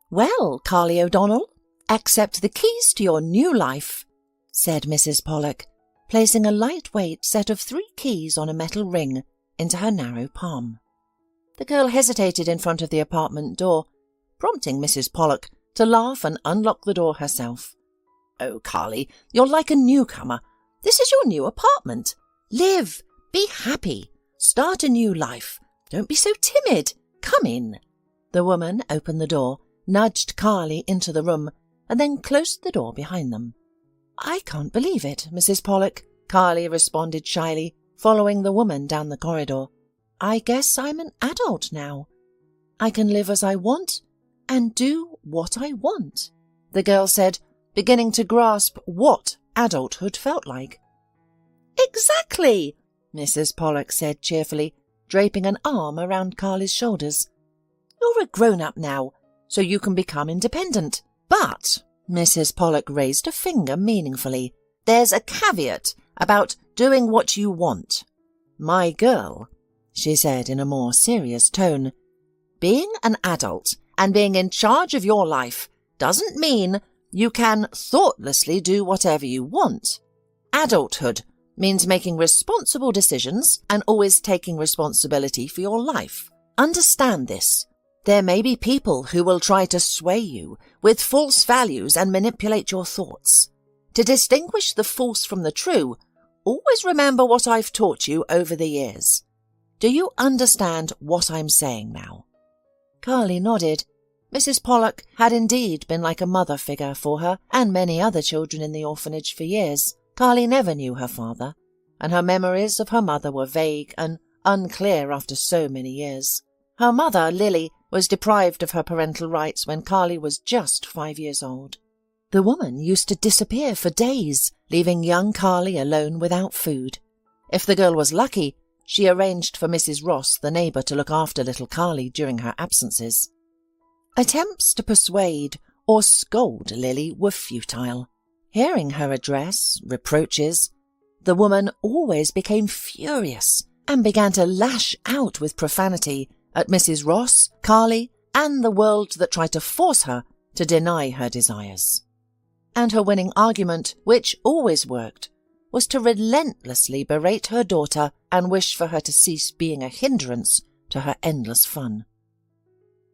"Well, Carly O'Donnell, accept the keys to your new life," said Mrs. Pollak, placing a lightweight set of 3 keys on a metal ring into her narrow palm. The girl hesitated in front of the apartment door, prompting Mrs. Pollak to laugh and unlock the door herself. "Oh, Carly, you're like a newcomer. This is your new apartment. Live, be happy, start a new life. Don't be so timid. Come in." The woman opened the door, nudged Carly into the room, and then closed the door behind them. "I can't believe it, Mrs. Pollak," Carly responded shyly, following the woman down the corridor. "I guess I'm an adult now. I can live as I want and do what I want," the girl said, beginning to grasp what adulthood felt like. "Exactly," Mrs. Pollak said cheerfully, draping an arm around Carly's shoulders. "You're a grown-up now, so you can become independent. But," Mrs. Pollak raised a finger meaningfully, "there's a caveat about doing what you want. My girl," she said in a more serious tone, "being an adult and being in charge of your life doesn't mean you can thoughtlessly do whatever you want. Adulthood means making responsible decisions and always taking responsibility for your life. Understand this. There may be people who will try to sway you with false values and manipulate your thoughts. To distinguish the false from the true, always remember what I've taught you over the years. Do you understand what I'm saying now?" Carly nodded. Mrs. Pollak had indeed been like a mother figure for her and many other children in the orphanage for years. Carly never knew her father, and her memories of her mother were vague and unclear after so many years. Her mother, Lily, was deprived of her parental rights when Carly was just 5 years old. The woman used to disappear for days, leaving young Carly alone without food. If the girl was lucky, she arranged for Mrs. Ross, the neighbour, to look after little Carly during her absences. Attempts to persuade or scold Lily were futile. Hearing her address reproaches, the woman always became furious and began to lash out with profanity at Mrs. Ross, Carly, and the world that tried to force her to deny her desires. And her winning argument, which always worked, was to relentlessly berate her daughter and wish for her to cease being a hindrance to her endless fun.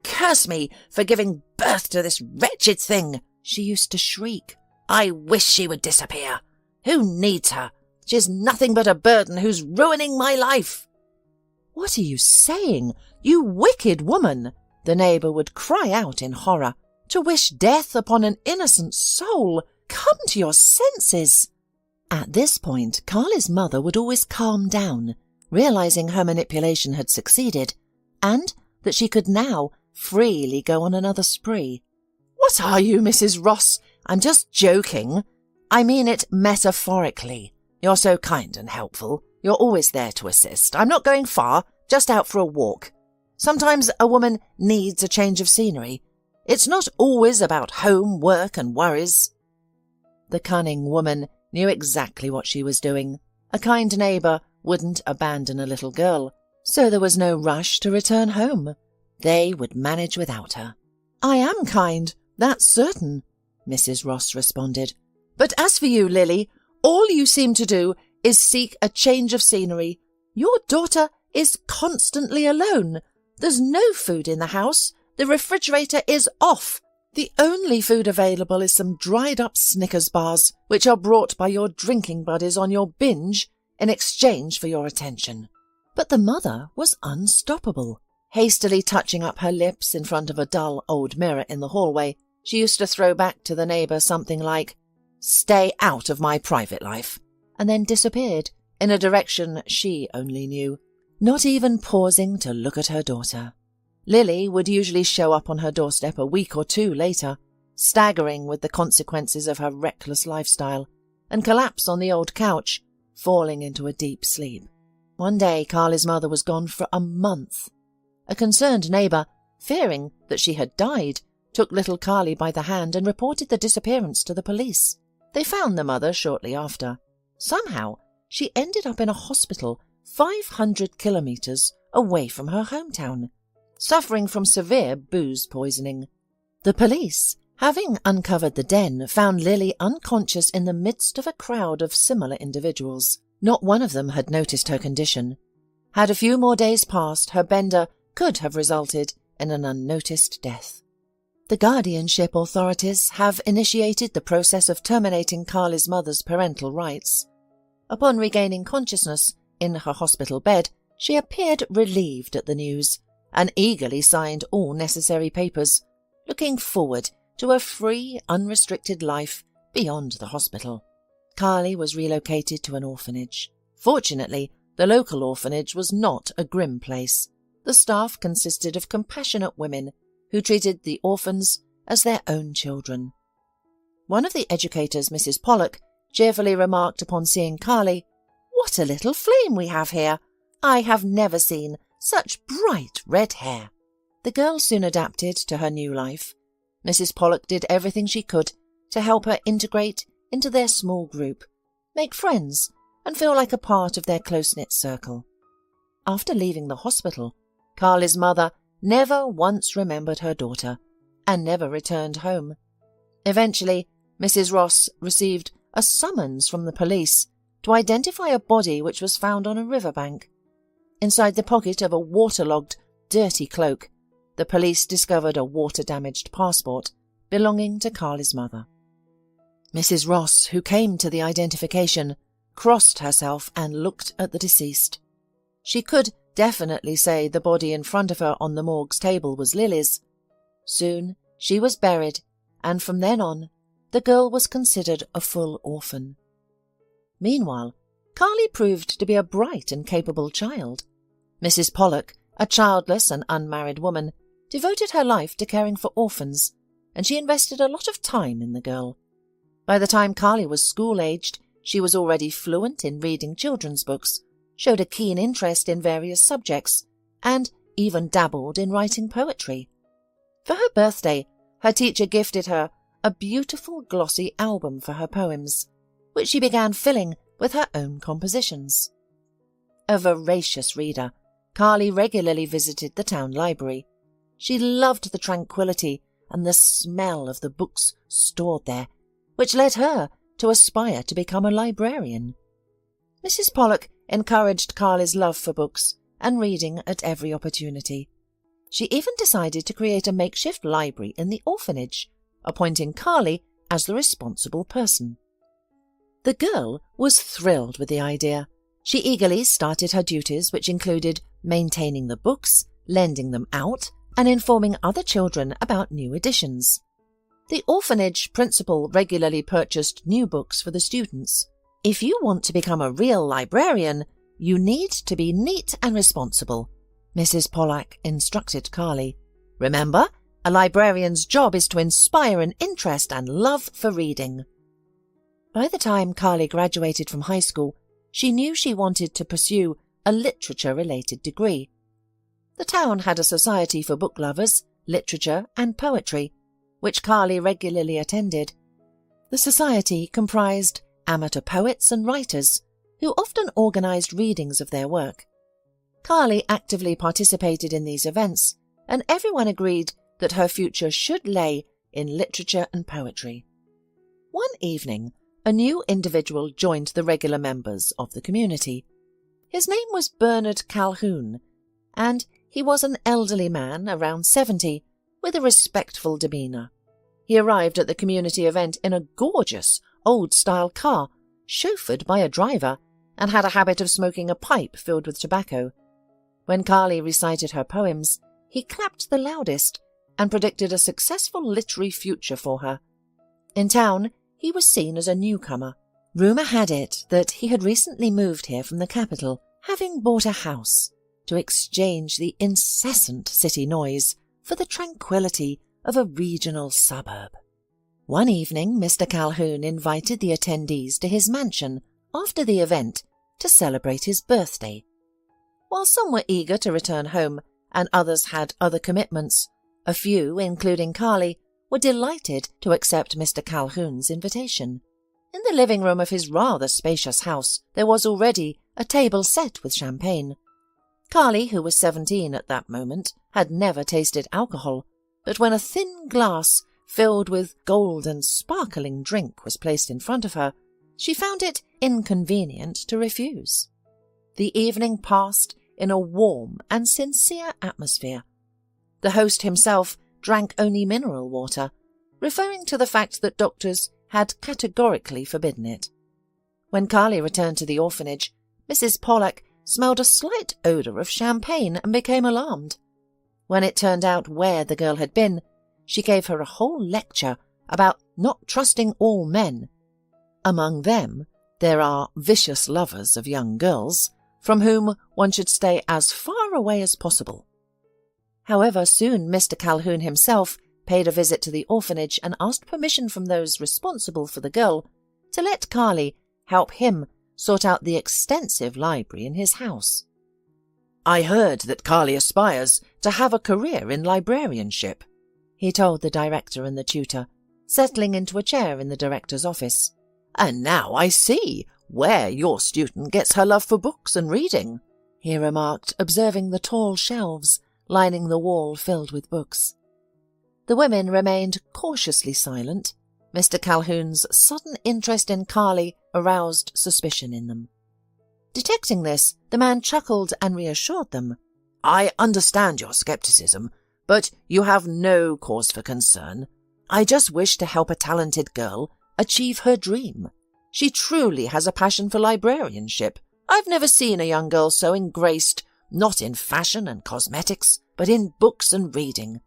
"Curse me for giving birth to this wretched thing," she used to shriek. "I wish she would disappear. Who needs her? She's nothing but a burden who's ruining my life." "What are you saying, you wicked woman?" the neighbour would cry out in horror. "To wish death upon an innocent soul! Come to your senses!" At this point, Carly's mother would always calm down, realizing her manipulation had succeeded, and that she could now freely go on another spree. "What are you, Mrs. Ross? I'm just joking. I mean it metaphorically. You're so kind and helpful. You're always there to assist. I'm not going far, just out for a walk. Sometimes a woman needs a change of scenery. It's not always about home, work, and worries." The cunning woman knew exactly what she was doing. A kind neighbour wouldn't abandon a little girl, so there was no rush to return home. They would manage without her. "I am kind, that's certain," Mrs. Ross responded. "But as for you, Lily, all you seem to do is seek a change of scenery. Your daughter is constantly alone. There's no food in the house. The refrigerator is off. The only food available is some dried-up Snickers bars, which are brought by your drinking buddies on your binge in exchange for your attention." But the mother was unstoppable. Hastily touching up her lips in front of a dull old mirror in the hallway, she used to throw back to the neighbour something like, "Stay out of my private life," and then disappeared in a direction she only knew, not even pausing to look at her daughter. Lily would usually show up on her doorstep a week or 2 later, staggering with the consequences of her reckless lifestyle, and collapse on the old couch, falling into a deep sleep. One day Carly's mother was gone for a month. A concerned neighbour, fearing that she had died, took little Carly by the hand and reported the disappearance to the police. They found the mother shortly after. Somehow, she ended up in a hospital 500 kilometres away from her hometown, suffering from severe booze poisoning. The police, having uncovered the den, found Lily unconscious in the midst of a crowd of similar individuals. Not one of them had noticed her condition. Had a few more days passed, her bender could have resulted in an unnoticed death. The guardianship authorities have initiated the process of terminating Carly's mother's parental rights. Upon regaining consciousness in her hospital bed, she appeared relieved at the news and eagerly signed all necessary papers, looking forward to a free, unrestricted life beyond the hospital. Carly was relocated to an orphanage. Fortunately, the local orphanage was not a grim place. The staff consisted of compassionate women who treated the orphans as their own children. One of the educators, Mrs. Pollak, cheerfully remarked upon seeing Carly, "What a little flame we have here! I have never seen such bright red hair." The girl soon adapted to her new life. Mrs. Pollak did everything she could to help her integrate into their small group, make friends, and feel like a part of their close-knit circle. After leaving the hospital, Carly's mother never once remembered her daughter and never returned home. Eventually, Mrs. Ross received a summons from the police to identify a body which was found on a riverbank. Inside the pocket of a waterlogged, dirty cloak, the police discovered a water-damaged passport belonging to Carly's mother. Mrs. Ross, who came to the identification, crossed herself and looked at the deceased. She could definitely say the body in front of her on the morgue's table was Lily's. Soon she was buried, and from then on, the girl was considered a full orphan. Meanwhile, Carly proved to be a bright and capable child. Mrs. Pollak, a childless and unmarried woman, devoted her life to caring for orphans, and she invested a lot of time in the girl. By the time Carly was school-aged, she was already fluent in reading children's books, showed a keen interest in various subjects, and even dabbled in writing poetry. For her birthday, her teacher gifted her a beautiful glossy album for her poems, which she began filling with her own compositions. A voracious reader, Carly regularly visited the town library. She loved the tranquility and the smell of the books stored there, which led her to aspire to become a librarian. Mrs. Pollak encouraged Carly's love for books and reading at every opportunity. She even decided to create a makeshift library in the orphanage, appointing Carly as the responsible person. The girl was thrilled with the idea. She eagerly started her duties, which included maintaining the books, lending them out, and informing other children about new editions. The orphanage principal regularly purchased new books for the students. "If you want to become a real librarian, you need to be neat and responsible," Mrs. Pollak instructed Carly. "Remember, a librarian's job is to inspire an interest and love for reading." By the time Carly graduated from high school, she knew she wanted to pursue a literature-related degree. The town had a society for book lovers, literature and poetry, which Carly regularly attended. The society comprised amateur poets and writers, who often organized readings of their work. Carly actively participated in these events, and everyone agreed that her future should lay in literature and poetry. One evening, a new individual joined the regular members of the community. His name was Bernard Calhoun, and he was an elderly man, around 70, with a respectful demeanour. He arrived at the community event in a gorgeous, old-style car, chauffeured by a driver, and had a habit of smoking a pipe filled with tobacco. When Carly recited her poems, he clapped the loudest and predicted a successful literary future for her. In town, he was seen as a newcomer. Rumour had it that he had recently moved here from the capital, having bought a house, to exchange the incessant city noise for the tranquillity of a regional suburb. One evening, Mr. Calhoun invited the attendees to his mansion after the event to celebrate his birthday. While some were eager to return home and others had other commitments, a few, including Carly, were delighted to accept Mr. Calhoun's invitation. In the living room of his rather spacious house, there was already a table set with champagne. Carly, who was 17 at that moment, had never tasted alcohol, but when a thin glass filled with gold and sparkling drink was placed in front of her, she found it inconvenient to refuse. The evening passed in a warm and sincere atmosphere. The host himself drank only mineral water, referring to the fact that doctors had categorically forbidden it. When Carly returned to the orphanage, Mrs. Pollak smelled a slight odour of champagne and became alarmed. When it turned out where the girl had been, she gave her a whole lecture about not trusting all men. Among them, there are vicious lovers of young girls, from whom one should stay as far away as possible. However, soon Mr. Calhoun himself paid a visit to the orphanage and asked permission from those responsible for the girl to let Carly help him sort out the extensive library in his house. "I heard that Carly aspires to have a career in librarianship," he told the director and the tutor, settling into a chair in the director's office. "And now I see where your student gets her love for books and reading," he remarked, observing the tall shelves lining the wall filled with books. The women remained cautiously silent. Mr. Calhoun's sudden interest in Carly aroused suspicion in them. Detecting this, the man chuckled and reassured them. "I understand your skepticism, but you have no cause for concern. I just wish to help a talented girl achieve her dream. She truly has a passion for librarianship. I've never seen a young girl so engrossed, not in fashion and cosmetics, but in books and reading.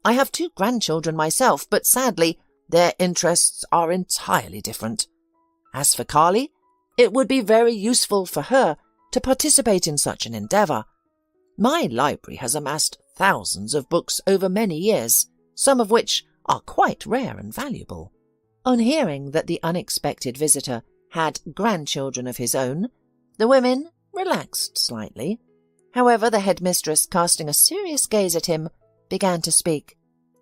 I have 2 grandchildren myself, but sadly, their interests are entirely different. As for Carly, it would be very useful for her to participate in such an endeavour. My library has amassed thousands of books over many years, some of which are quite rare and valuable." On hearing that the unexpected visitor had grandchildren of his own, the women relaxed slightly. However, the headmistress, casting a serious gaze at him, began to speak.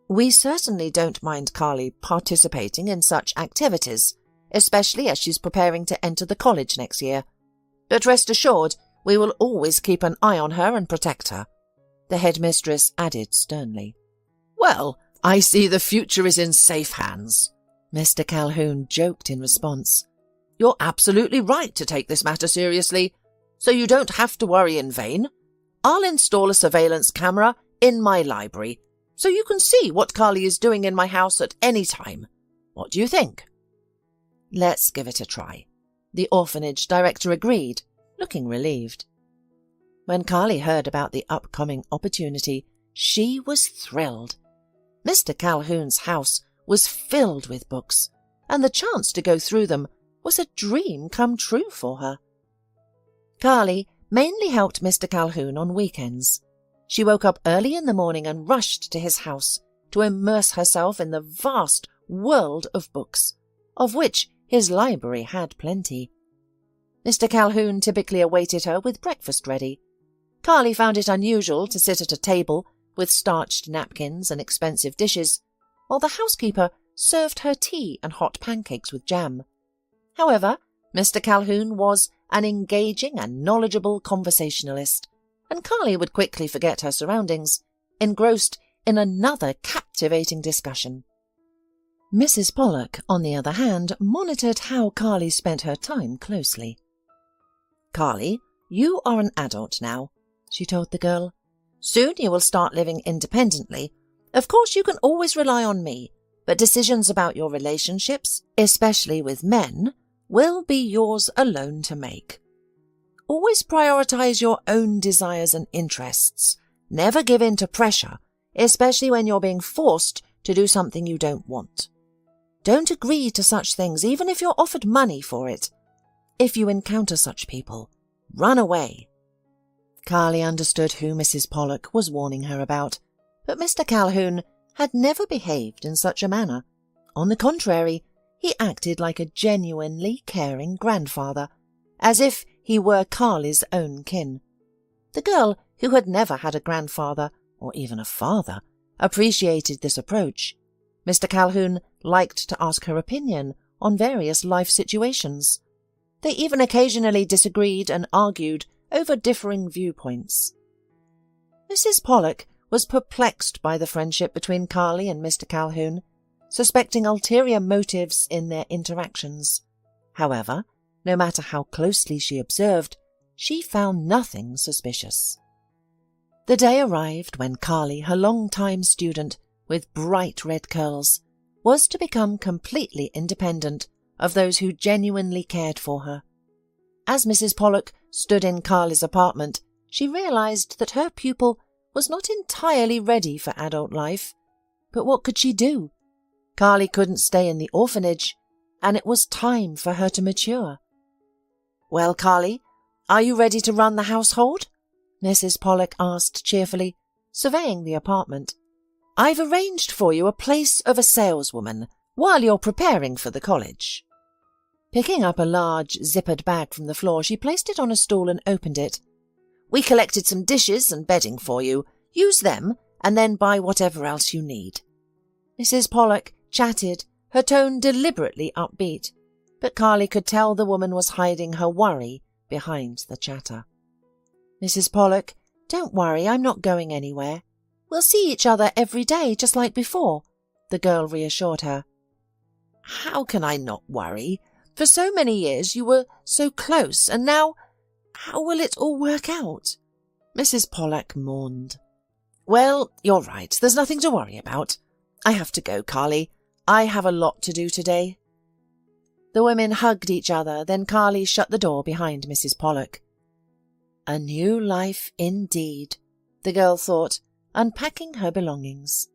"We certainly don't mind Carly participating in such activities, especially as she's preparing to enter the college next year. But rest assured, we will always keep an eye on her and protect her," the headmistress added sternly. "Well, I see the future is in safe hands," Mr. Calhoun joked in response. "You're absolutely right to take this matter seriously, so you don't have to worry in vain. I'll install a surveillance camera in my library, so you can see what Carly is doing in my house at any time. What do you think?" "Let's give it a try," the orphanage director agreed, looking relieved. When Carly heard about the upcoming opportunity, she was thrilled. Mr. Calhoun's house was filled with books, and the chance to go through them was a dream come true for her. Carly mainly helped Mr. Calhoun on weekends. She woke up early in the morning and rushed to his house to immerse herself in the vast world of books, of which his library had plenty. Mr. Calhoun typically awaited her with breakfast ready. Carly found it unusual to sit at a table with starched napkins and expensive dishes, while the housekeeper served her tea and hot pancakes with jam. However, Mr. Calhoun was an engaging and knowledgeable conversationalist, and Carly would quickly forget her surroundings, engrossed in another captivating discussion. Mrs. Pollak, on the other hand, monitored how Carly spent her time closely. "Carly, you are an adult now," she told the girl. "Soon you will start living independently. Of course, you can always rely on me, but decisions about your relationships, especially with men, will be yours alone to make. Always prioritize your own desires and interests. Never give in to pressure, especially when you're being forced to do something you don't want. Don't agree to such things, even if you're offered money for it. If you encounter such people, run away." Carly understood who Mrs. Pollak was warning her about, but Mr. Calhoun had never behaved in such a manner. On the contrary, he acted like a genuinely caring grandfather, as if he were Carly's own kin. The girl, who had never had a grandfather, or even a father, appreciated this approach. Mr. Calhoun liked to ask her opinion on various life situations. They even occasionally disagreed and argued over differing viewpoints. Mrs. Pollak was perplexed by the friendship between Carly and Mr. Calhoun, suspecting ulterior motives in their interactions. However, no matter how closely she observed, she found nothing suspicious. The day arrived when Carly, her long-time student with bright red curls, was to become completely independent of those who genuinely cared for her. As Mrs. Pollak stood in Carly's apartment, she realized that her pupil was not entirely ready for adult life. But what could she do? Carly couldn't stay in the orphanage, and it was time for her to mature. "Well, Carly, are you ready to run the household?" Mrs. Pollak asked cheerfully, surveying the apartment. "I've arranged for you a place of a saleswoman while you're preparing for the college." Picking up a large zippered bag from the floor, she placed it on a stool and opened it. "We collected some dishes and bedding for you. Use them, and then buy whatever else you need." Mrs. Pollak chatted, her tone deliberately upbeat, but Carly could tell the woman was hiding her worry behind the chatter. "Mrs. Pollak, don't worry, I'm not going anywhere. We'll see each other every day, just like before," the girl reassured her. "How can I not worry? For so many years you were so close, and now how will it all work out?" Mrs. Pollak mourned. "Well, you're right, there's nothing to worry about. I have to go, Carly. I have a lot to do today." The women hugged each other, then Carly shut the door behind Mrs. Pollak. A new life indeed, the girl thought, unpacking her belongings.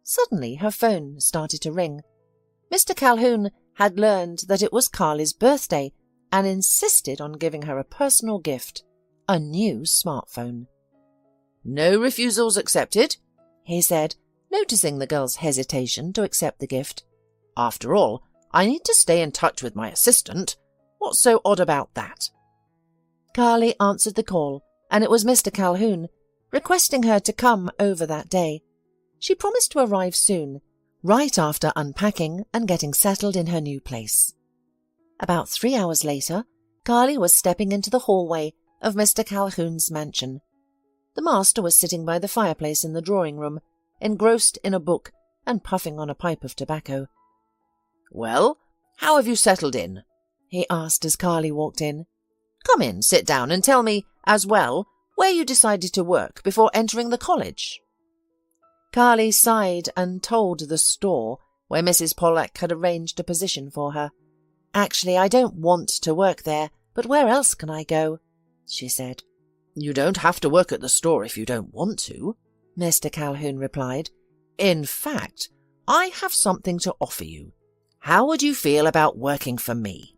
Suddenly her phone started to ring. Mr. Calhoun had learned that it was Carly's birthday and insisted on giving her a personal gift, a new smartphone. "No refusals accepted," he said, noticing the girl's hesitation to accept the gift. "After all, I need to stay in touch with my assistant. What's so odd about that?" Carly answered the call, and it was Mr. Calhoun, requesting her to come over that day. She promised to arrive soon, right after unpacking and getting settled in her new place. About 3 hours later, Carly was stepping into the hallway of Mr. Calhoun's mansion. The master was sitting by the fireplace in the drawing room, engrossed in a book and puffing on a pipe of tobacco. "Well, how have you settled in?" he asked as Carly walked in. "Come in, sit down, and tell me, as well, where you decided to work before entering the college." Carly sighed and told the store where Mrs. Pollak had arranged a position for her. "Actually, I don't want to work there, but where else can I go?" she said. "You don't have to work at the store if you don't want to," Mr. Calhoun replied. "In fact, I have something to offer you. How would you feel about working for me?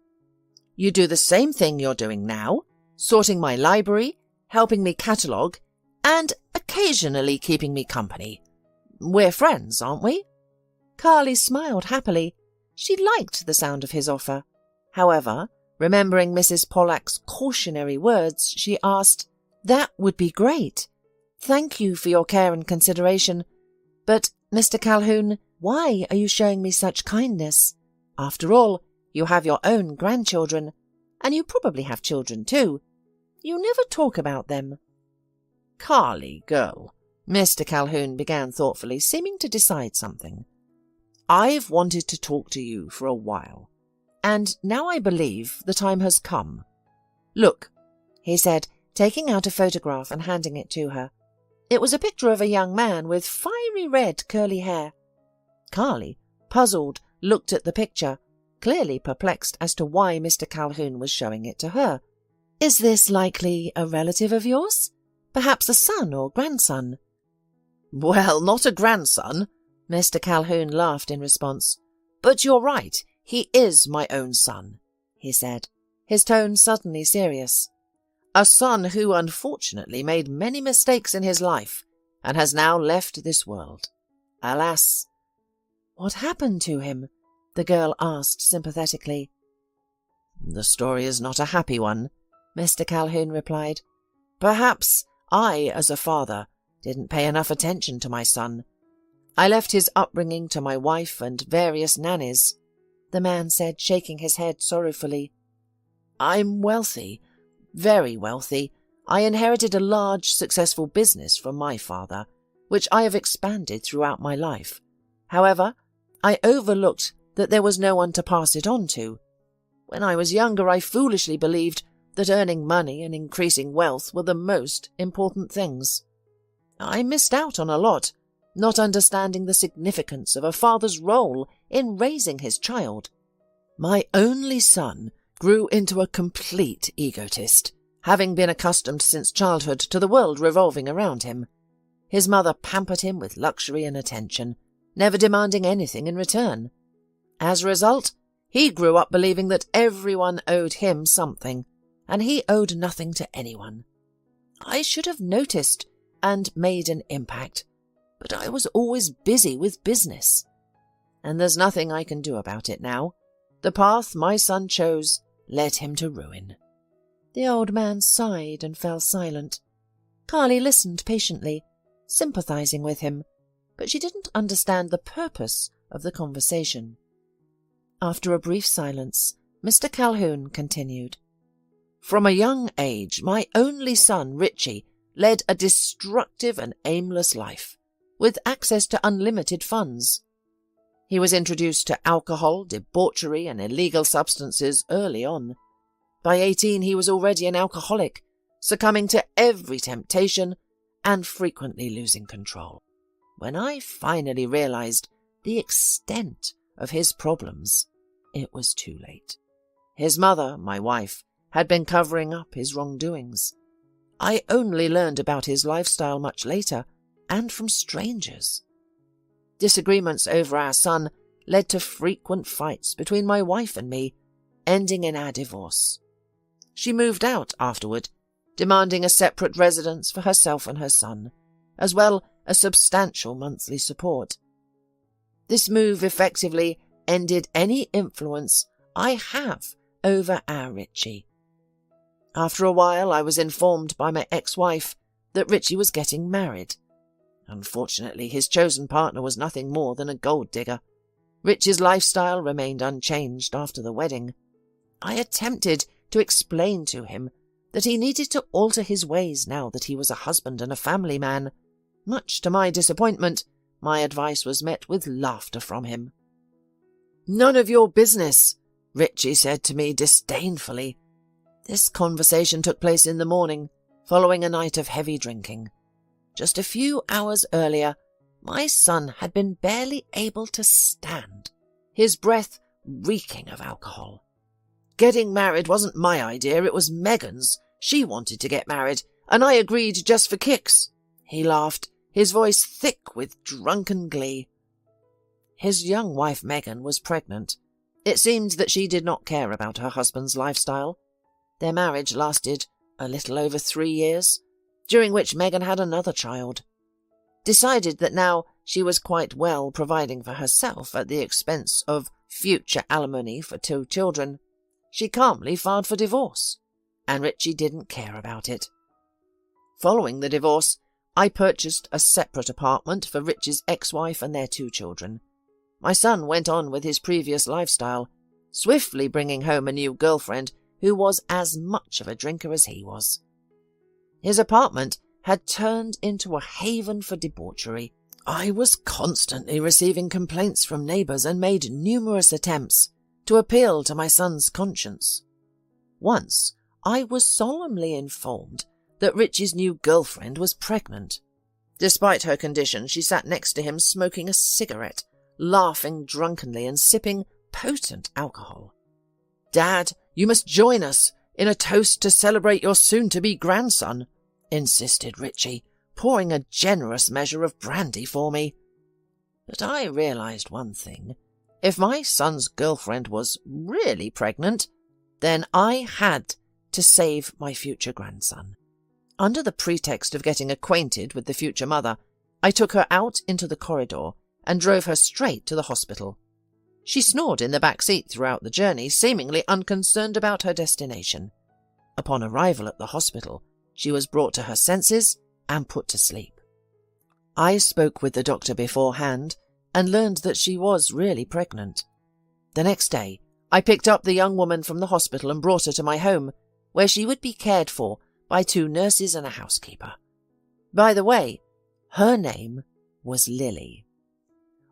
You do the same thing you're doing now, sorting my library, helping me catalogue, and occasionally keeping me company. We're friends, aren't we?" Carly smiled happily. She liked the sound of his offer. However, remembering Mrs. Pollak's cautionary words, she asked, "That would be great. Thank you for your care and consideration. But, Mr. Calhoun, why are you showing me such kindness? After all, you have your own grandchildren, and you probably have children too. You never talk about them." "Carly, girl," Mr. Calhoun began thoughtfully, seeming to decide something. "I've wanted to talk to you for a while, and now I believe the time has come. Look," he said, taking out a photograph and handing it to her. It was a picture of a young man with fiery red curly hair. Carly, puzzled, looked at the picture, clearly perplexed as to why Mr. Calhoun was showing it to her. "Is this likely a relative of yours? Perhaps a son or grandson?" "Well, not a grandson," Mr. Calhoun laughed in response. "But you're right, he is my own son," he said, his tone suddenly serious. "A son who unfortunately made many mistakes in his life and has now left this world. Alas." "What happened to him?" the girl asked sympathetically. "The story is not a happy one," Mr. Calhoun replied. "Perhaps I, as a father, didn't pay enough attention to my son. I left his upbringing to my wife and various nannies," the man said, shaking his head sorrowfully. "I'm wealthy, very wealthy. I inherited a large, successful business from my father, which I have expanded throughout my life. However, I overlooked that there was no one to pass it on to. When I was younger, I foolishly believed that earning money and increasing wealth were the most important things. I missed out on a lot, not understanding the significance of a father's role in raising his child. My only son grew into a complete egotist, having been accustomed since childhood to the world revolving around him. His mother pampered him with luxury and attention, never demanding anything in return. As a result, he grew up believing that everyone owed him something, and he owed nothing to anyone. I should have noticed and made an impact, but I was always busy with business. And there's nothing I can do about it now. The path my son chose led him to ruin. The old man sighed and fell silent. Carly listened patiently, sympathizing with him, but she didn't understand the purpose of the conversation. After a brief silence, Mr. Calhoun continued. From a young age, my only son, Richie, led a destructive and aimless life, with access to unlimited funds. He was introduced to alcohol, debauchery, and illegal substances early on. By 18, he was already an alcoholic, succumbing to every temptation and frequently losing control. When I finally realized the extent of his problems, it was too late. His mother, my wife, had been covering up his wrongdoings. I only learned about his lifestyle much later, and from strangers. Disagreements over our son led to frequent fights between my wife and me, ending in our divorce. She moved out afterward, demanding a separate residence for herself and her son, as well as substantial monthly support. This move effectively ended any influence I have over our Richie. After a while, I was informed by my ex-wife that Richie was getting married. Unfortunately, his chosen partner was nothing more than a gold digger. Richie's lifestyle remained unchanged after the wedding. I attempted to explain to him that he needed to alter his ways now that he was a husband and a family man. Much to my disappointment, my advice was met with laughter from him. "None of your business," Richie said to me disdainfully. This conversation took place in the morning, following a night of heavy drinking. Just a few hours earlier, my son had been barely able to stand, his breath reeking of alcohol. "Getting married wasn't my idea, it was Megan's. She wanted to get married, and I agreed just for kicks," he laughed, his voice thick with drunken glee. His young wife Megan was pregnant. It seemed that she did not care about her husband's lifestyle. Their marriage lasted a little over 3 years, during which Megan had another child. Decided that now she was quite well providing for herself at the expense of future alimony for 2 children, she calmly filed for divorce, and Richie didn't care about it. Following the divorce, I purchased a separate apartment for Richie's ex-wife and their 2 children. My son went on with his previous lifestyle, swiftly bringing home a new girlfriend who was as much of a drinker as he was. His apartment had turned into a haven for debauchery. I was constantly receiving complaints from neighbours and made numerous attempts to appeal to my son's conscience. Once, I was solemnly informed that Richie's new girlfriend was pregnant. Despite her condition, she sat next to him smoking a cigarette, laughing drunkenly and sipping potent alcohol. "Dad, you must join us in a toast to celebrate your soon-to-be grandson," insisted Richie, pouring a generous measure of brandy for me. But I realized one thing. If my son's girlfriend was really pregnant, then I had to save my future grandson. Under the pretext of getting acquainted with the future mother, I took her out into the corridor and drove her straight to the hospital. She snored in the back seat throughout the journey, seemingly unconcerned about her destination. Upon arrival at the hospital, she was brought to her senses and put to sleep. I spoke with the doctor beforehand and learned that she was really pregnant. The next day, I picked up the young woman from the hospital and brought her to my home, where she would be cared for by 2 nurses and a housekeeper. By the way, her name was Lily.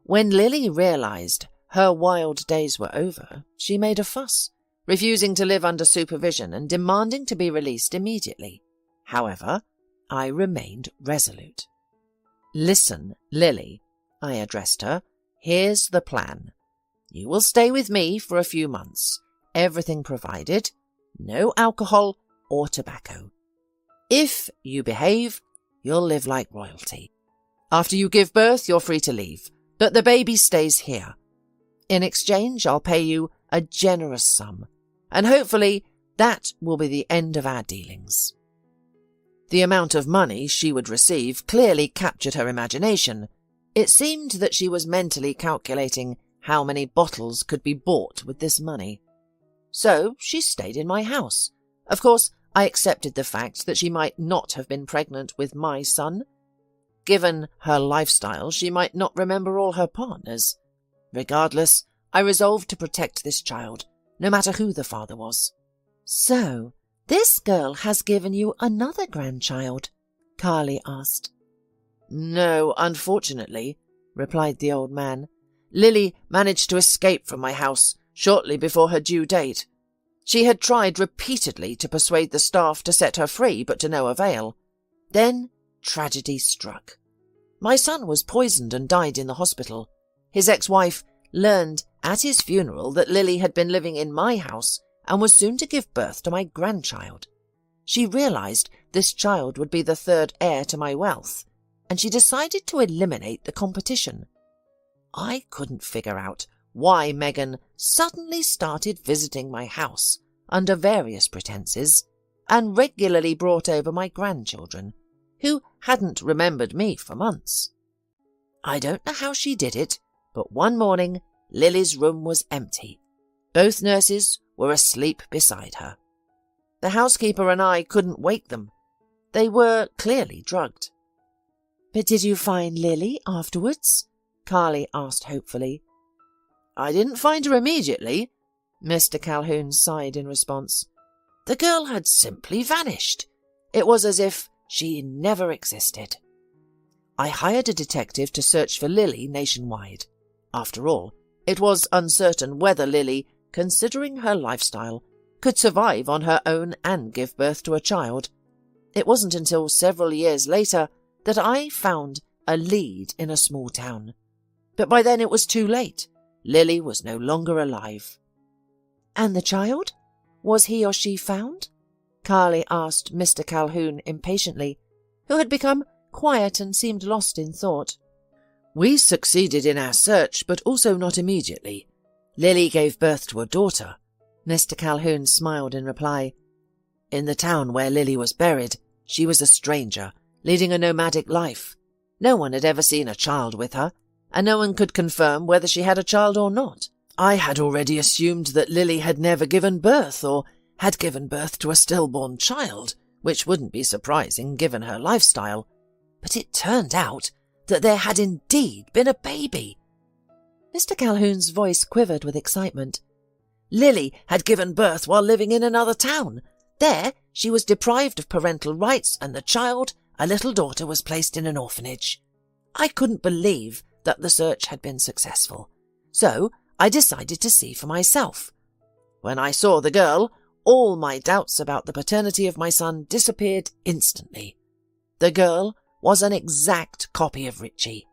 When Lily realized her wild days were over, she made a fuss, refusing to live under supervision and demanding to be released immediately. However, I remained resolute. "Listen, Lily," I addressed her, "here's the plan. You will stay with me for a few months, everything provided, no alcohol or tobacco. If you behave, you'll live like royalty. After you give birth, you're free to leave, but the baby stays here. In exchange, I'll pay you a generous sum, and hopefully that will be the end of our dealings." The amount of money she would receive clearly captured her imagination. It seemed that she was mentally calculating how many bottles could be bought with this money. So she stayed in my house. Of course, I accepted the fact that she might not have been pregnant with my son. Given her lifestyle, she might not remember all her partners. Regardless, I resolved to protect this child, no matter who the father was. "So, this girl has given you another grandchild?" Carly asked. "No, unfortunately," replied the old man. "Lily managed to escape from my house shortly before her due date. She had tried repeatedly to persuade the staff to set her free, but to no avail. Then tragedy struck. My son was poisoned and died in the hospital. His ex-wife learned at his funeral that Lily had been living in my house and was soon to give birth to my grandchild. She realized this child would be the 3rd heir to my wealth, and she decided to eliminate the competition. I couldn't figure out why Megan suddenly started visiting my house under various pretenses and regularly brought over my grandchildren, who hadn't remembered me for months. I don't know how she did it, but one morning Lily's room was empty. Both nurses were asleep beside her. The housekeeper and I couldn't wake them. They were clearly drugged. "But did you find Lily afterwards?" Carly asked hopefully. "I didn't find her immediately," Mr. Calhoun sighed in response. "The girl had simply vanished. It was as if she never existed. I hired a detective to search for Lily nationwide. After all, it was uncertain whether Lily, considering her lifestyle, could survive on her own and give birth to a child. It wasn't until several years later that I found a lead in a small town. But by then it was too late. Lily was no longer alive." "And the child? Was he or she found?" Carly asked Mr. Calhoun impatiently, who had become quiet and seemed lost in thought. "We succeeded in our search, but also not immediately. Lily gave birth to a daughter." Mr. Calhoun smiled in reply. "In the town where Lily was buried, she was a stranger, leading a nomadic life. No one had ever seen a child with her, and no one could confirm whether she had a child or not. I had already assumed that Lily had never given birth or had given birth to a stillborn child, which wouldn't be surprising given her lifestyle. But it turned out that there had indeed been a baby." Mr. Calhoun's voice quivered with excitement. "Lily had given birth while living in another town. There, she was deprived of parental rights, and the child, a little daughter, was placed in an orphanage. I couldn't believe that the search had been successful, so I decided to see for myself. When I saw the girl, all my doubts about the paternity of my son disappeared instantly. The girl was an exact copy of Richie."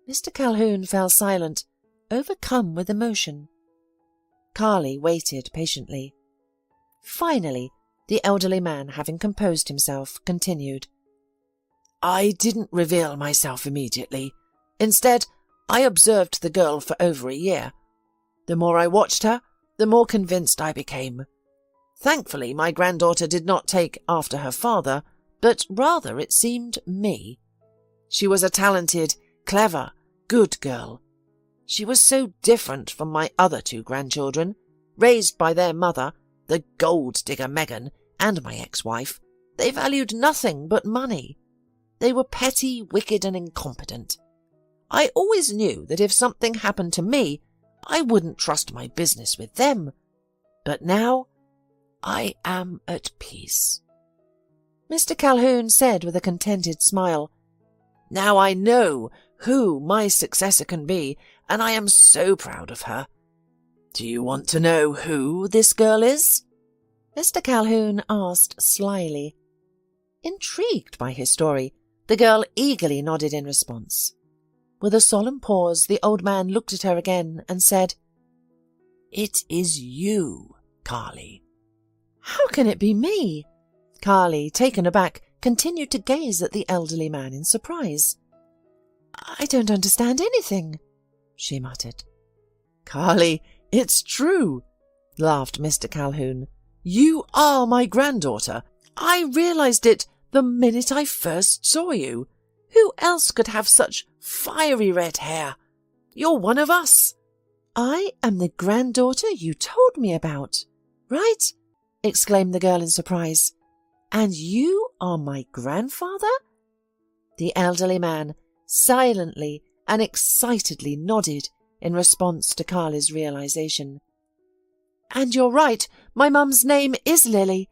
Mr. Calhoun fell silent, overcome with emotion. Carly waited patiently. Finally, the elderly man, having composed himself, continued. "I didn't reveal myself immediately. Instead, I observed the girl for over a year. The more I watched her, the more convinced I became. Thankfully, my granddaughter did not take after her father, but rather, it seemed, me. She was a talented, clever, good girl. She was so different from my other 2 grandchildren, raised by their mother, the gold-digger Megan, and my ex-wife. They valued nothing but money. They were petty, wicked, and incompetent. I always knew that if something happened to me, I wouldn't trust my business with them. But now I am at peace." Mr. Calhoun said with a contented smile. "Now I know who my successor can be, and I am so proud of her. Do you want to know who this girl is?" Mr. Calhoun asked slyly. Intrigued by his story, the girl eagerly nodded in response. With a solemn pause, the old man looked at her again and said, "It is you, Carly." "How can it be me?" Carly, taken aback, continued to gaze at the elderly man in surprise. "I don't understand anything," she muttered. "Carly, it's true," laughed Mr. Calhoun. "You are my granddaughter. I realized it the minute I first saw you. Who else could have such fiery red hair? You're one of us." "I am the granddaughter you told me about, right?" exclaimed the girl in surprise. "And you are my grandfather?" The elderly man silently and excitedly nodded in response to Carly's realization. "And you're right, my mum's name is Lily.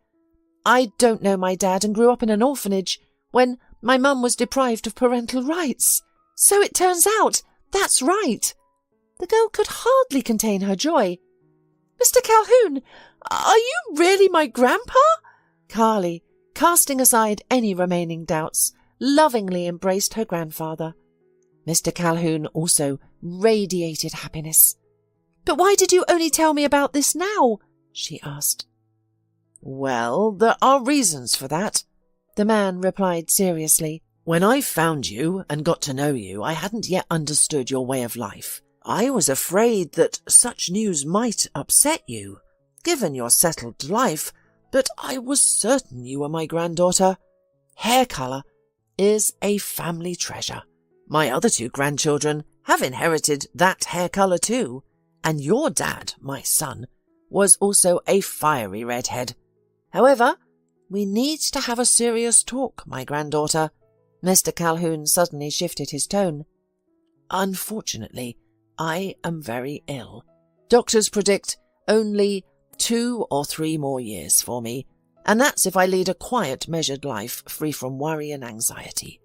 I don't know my dad and grew up in an orphanage when my mum was deprived of parental rights. So it turns out that's right." The girl could hardly contain her joy. "Mr. Calhoun, are you really my grandpa?" Carly, casting aside any remaining doubts, lovingly embraced her grandfather. Mr. Calhoun also radiated happiness. "But why did you only tell me about this now?" she asked. "Well, there are reasons for that," the man replied seriously. "When I found you and got to know you, I hadn't yet understood your way of life. I was afraid that such news might upset you, given your settled life, but I was certain you were my granddaughter. Hair colour is a family treasure. My other two grandchildren have inherited that hair colour too, and your dad, my son, was also a fiery redhead. However, we need to have a serious talk, my granddaughter." Mr. Calhoun suddenly shifted his tone. "Unfortunately, I am very ill. Doctors predict only 2 or 3 more years for me, and that's if I lead a quiet, measured life free from worry and anxiety.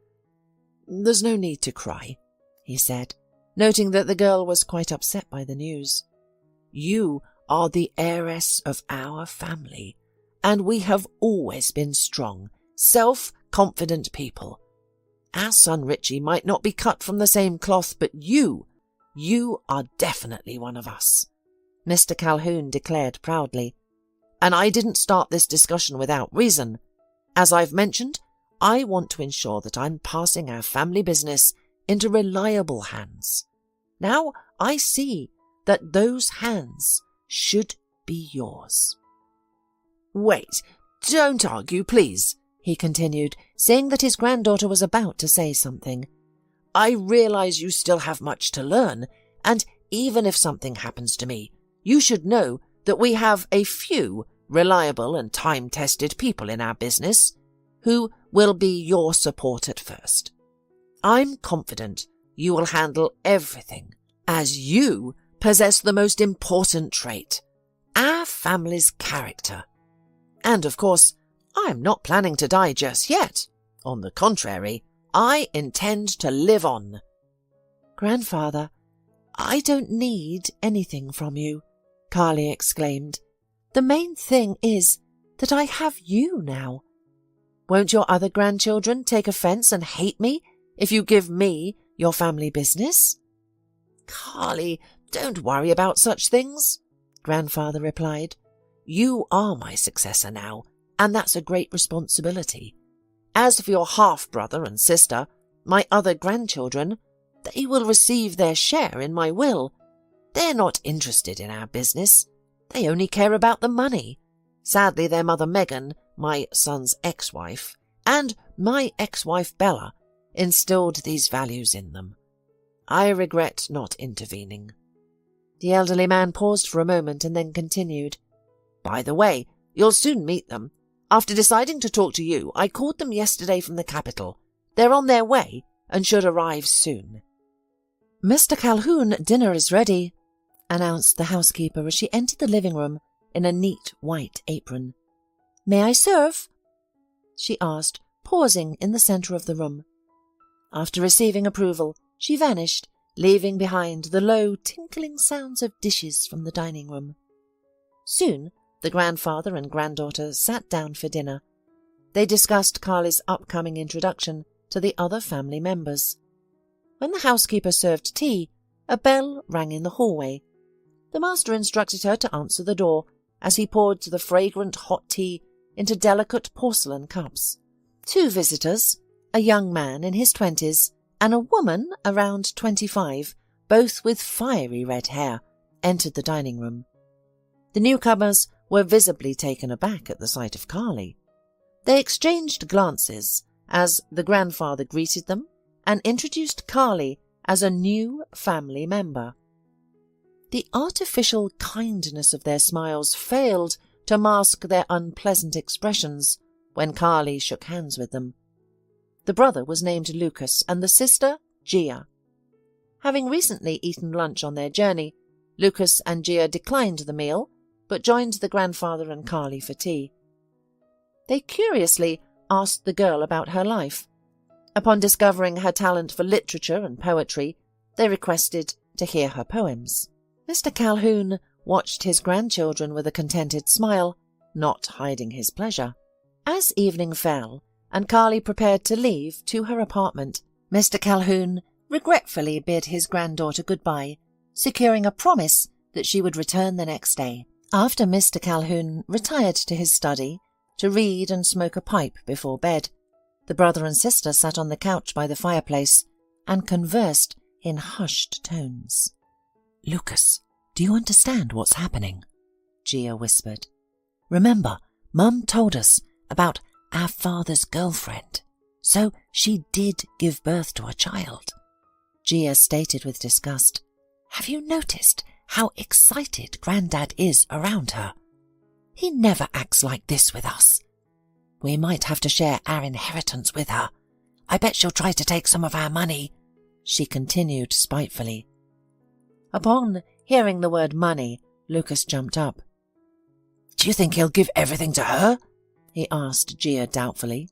There's no need to cry," he said, noting that the girl was quite upset by the news. "You are the heiress of our family, and we have always been strong, self-confident people. Our son Richie might not be cut from the same cloth, but you are definitely one of us," Mr. Calhoun declared proudly. "And I didn't start this discussion without reason. As I've mentioned, I want to ensure that I'm passing our family business into reliable hands. Now I see that those hands should be yours." "Wait, don't argue, please," he continued, seeing that his granddaughter was about to say something. "I realize you still have much to learn, and even if something happens to me, you should know that we have a few reliable and time-tested people in our business who will be your support at first. I'm confident you will handle everything, as you possess the most important trait, our family's character. And of course, I'm not planning to die just yet. On the contrary, I intend to live on." "Grandfather, I don't need anything from you," Carly exclaimed. "The main thing is that I have you now. Won't your other grandchildren take offence and hate me if you give me your family business?" "Carly, don't worry about such things," Grandfather replied. "You are my successor now, and that's a great responsibility. As for your half-brother and sister, my other grandchildren, they will receive their share in my will. They're not interested in our business. They only care about the money. Sadly, their mother Megan, my son's ex-wife, and my ex-wife Bella instilled these values in them. I regret not intervening." The elderly man paused for a moment and then continued. "By the way, you'll soon meet them. After deciding to talk to you, I called them yesterday from the capital. They're on their way and should arrive soon." "Mr. Calhoun, dinner is ready," announced the housekeeper as she entered the living room in a neat white apron. "May I serve?" she asked, pausing in the centre of the room. After receiving approval, she vanished, leaving behind the low, tinkling sounds of dishes from the dining room. Soon, the grandfather and granddaughter sat down for dinner. They discussed Carly's upcoming introduction to the other family members. When the housekeeper served tea, a bell rang in the hallway. The master instructed her to answer the door as he poured the fragrant hot tea into delicate porcelain cups. 2 visitors, a young man in his 20s and a woman around 25, both with fiery red hair, entered the dining room. The newcomers were visibly taken aback at the sight of Carly. They exchanged glances as the grandfather greeted them and introduced Carly as a new family member. The artificial kindness of their smiles failed to mask their unpleasant expressions when Carly shook hands with them. The brother was named Lucas and the sister Gia. Having recently eaten lunch on their journey, Lucas and Gia declined the meal but joined the grandfather and Carly for tea. They curiously asked the girl about her life. Upon discovering her talent for literature and poetry, they requested to hear her poems. Mr. Calhoun watched his grandchildren with a contented smile, not hiding his pleasure. As evening fell, and Carly prepared to leave to her apartment, Mr. Calhoun regretfully bid his granddaughter goodbye, securing a promise that she would return the next day. After Mr. Calhoun retired to his study to read and smoke a pipe before bed, the brother and sister sat on the couch by the fireplace and conversed in hushed tones. "Lucas, do you understand what's happening?" Gia whispered. "Remember, Mum told us about our father's girlfriend, so she did give birth to a child." Gia stated with disgust. "Have you noticed how excited Grandad is around her? He never acts like this with us. We might have to share our inheritance with her. I bet she'll try to take some of our money," she continued spitefully. Upon hearing the word money, Lucas jumped up. "Do you think he'll give everything to her?" he asked Gia doubtfully.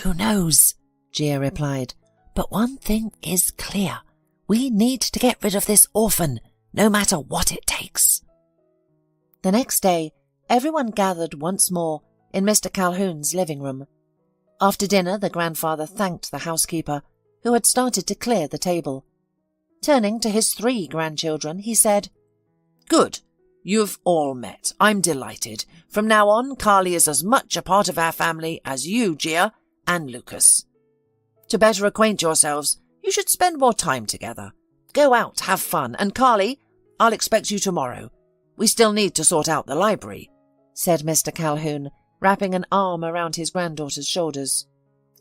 "Who knows?" Gia replied. "But one thing is clear. We need to get rid of this orphan, no matter what it takes." The next day, everyone gathered once more in Mr. Calhoun's living room. After dinner, the grandfather thanked the housekeeper, who had started to clear the table. Turning to his 3 grandchildren, he said, "Good. You've all met. I'm delighted. From now on, Carly is as much a part of our family as you, Gia, and Lucas. To better acquaint yourselves, you should spend more time together. Go out, have fun, and Carly, I'll expect you tomorrow. We still need to sort out the library," said Mr. Calhoun, wrapping an arm around his granddaughter's shoulders.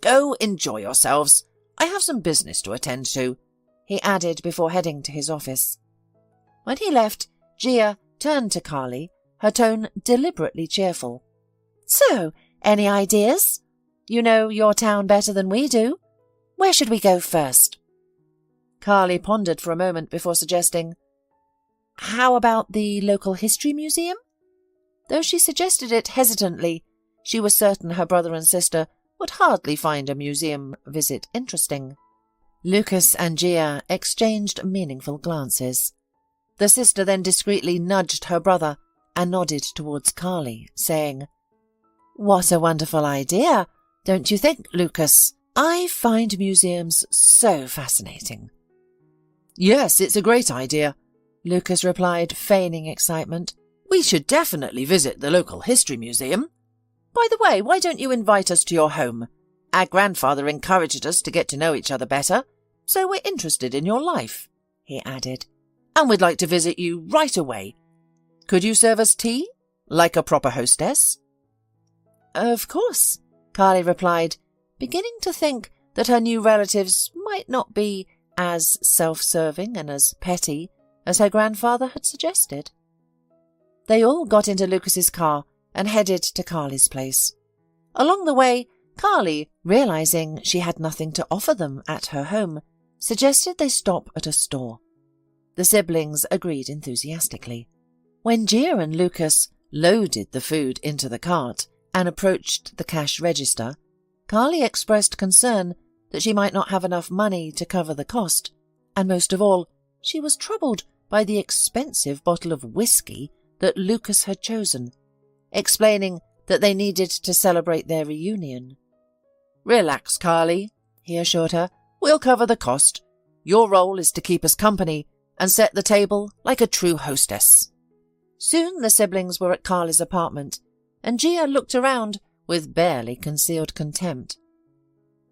"Go enjoy yourselves. I have some business to attend to," he added before heading to his office. When he left, Gia turned to Carly, her tone deliberately cheerful. "So, any ideas? You know your town better than we do. Where should we go first?" Carly pondered for a moment before suggesting, "How about the local history museum?" Though she suggested it hesitantly, she was certain her brother and sister would hardly find a museum visit interesting. Lucas and Gia exchanged meaningful glances. The sister then discreetly nudged her brother and nodded towards Carly, saying, "What a wonderful idea, don't you think, Lucas? I find museums so fascinating." "Yes, it's a great idea," Lucas replied, feigning excitement. "We should definitely visit the local history museum. By the way, why don't you invite us to your home? Our grandfather encouraged us to get to know each other better, so we're interested in your life," he added. "And we'd like to visit you right away. Could you serve us tea, like a proper hostess?" "Of course," Carly replied, beginning to think that her new relatives might not be as self-serving and as petty as her grandfather had suggested. They all got into Lucas's car and headed to Carly's place. Along the way, Carly, realizing she had nothing to offer them at her home, suggested they stop at a store. The siblings agreed enthusiastically. When Gia and Lucas loaded the food into the cart and approached the cash register, Carly expressed concern that she might not have enough money to cover the cost, and most of all, she was troubled by the expensive bottle of whiskey that Lucas had chosen, explaining that they needed to celebrate their reunion. "Relax, Carly," he assured her. "We'll cover the cost. Your role is to keep us company and set the table like a true hostess." Soon the siblings were at Carly's apartment, and Gia looked around with barely concealed contempt.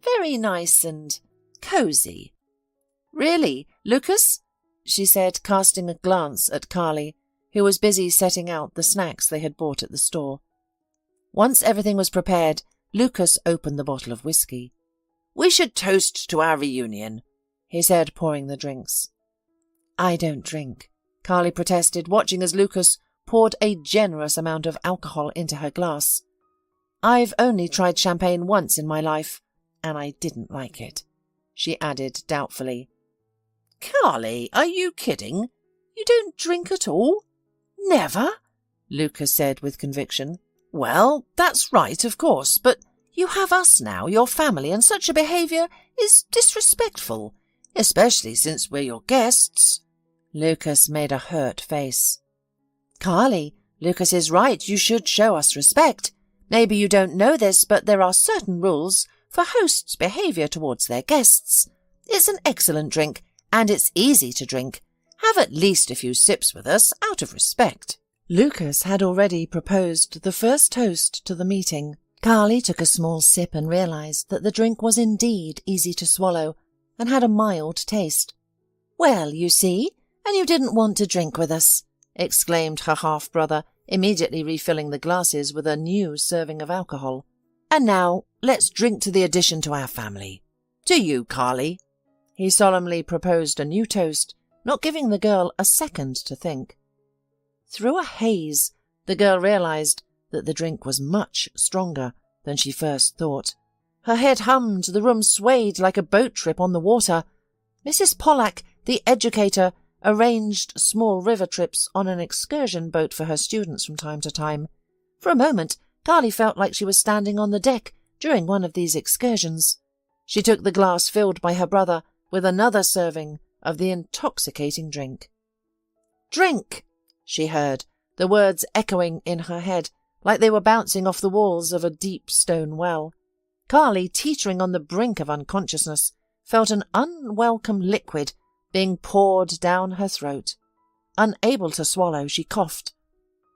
"Very nice and cosy." "Really, Lucas?" she said, casting a glance at Carly, who was busy setting out the snacks they had bought at the store. Once everything was prepared, Lucas opened the bottle of whiskey. "We should toast to our reunion," he said, pouring the drinks. "I don't drink," Carly protested, watching as Lucas poured a generous amount of alcohol into her glass. "I've only tried champagne once in my life, and I didn't like it," she added doubtfully. "Carly, are you kidding? You don't drink at all?" "Never," Lucas said with conviction. "Well, that's right, of course, but you have us now, your family, and such a behaviour is disrespectful, especially since we're your guests." Lucas made a hurt face. "Carly, Lucas is right. You should show us respect. Maybe you don't know this, but there are certain rules for hosts' behaviour towards their guests. It's an excellent drink, and it's easy to drink. Have at least a few sips with us, out of respect." Lucas had already proposed the first toast to the meeting. Carly took a small sip and realized that the drink was indeed easy to swallow and had a mild taste. "Well, you see, and you didn't want to drink with us," exclaimed her half-brother, immediately refilling the glasses with a new serving of alcohol. "And now, let's drink to the addition to our family. To you, Carly." He solemnly proposed a new toast, not giving the girl a second to think. Through a haze, the girl realized that the drink was much stronger than she first thought. Her head hummed, the room swayed like a boat trip on the water. Mrs. Pollak, the educator, arranged small river trips on an excursion boat for her students from time to time. For a moment, Carly felt like she was standing on the deck during one of these excursions. She took the glass filled by her brother with another serving of the intoxicating drink. "Drink!" she heard, the words echoing in her head like they were bouncing off the walls of a deep stone well. Carly, teetering on the brink of unconsciousness, felt an unwelcome liquid being poured down her throat. Unable to swallow, she coughed.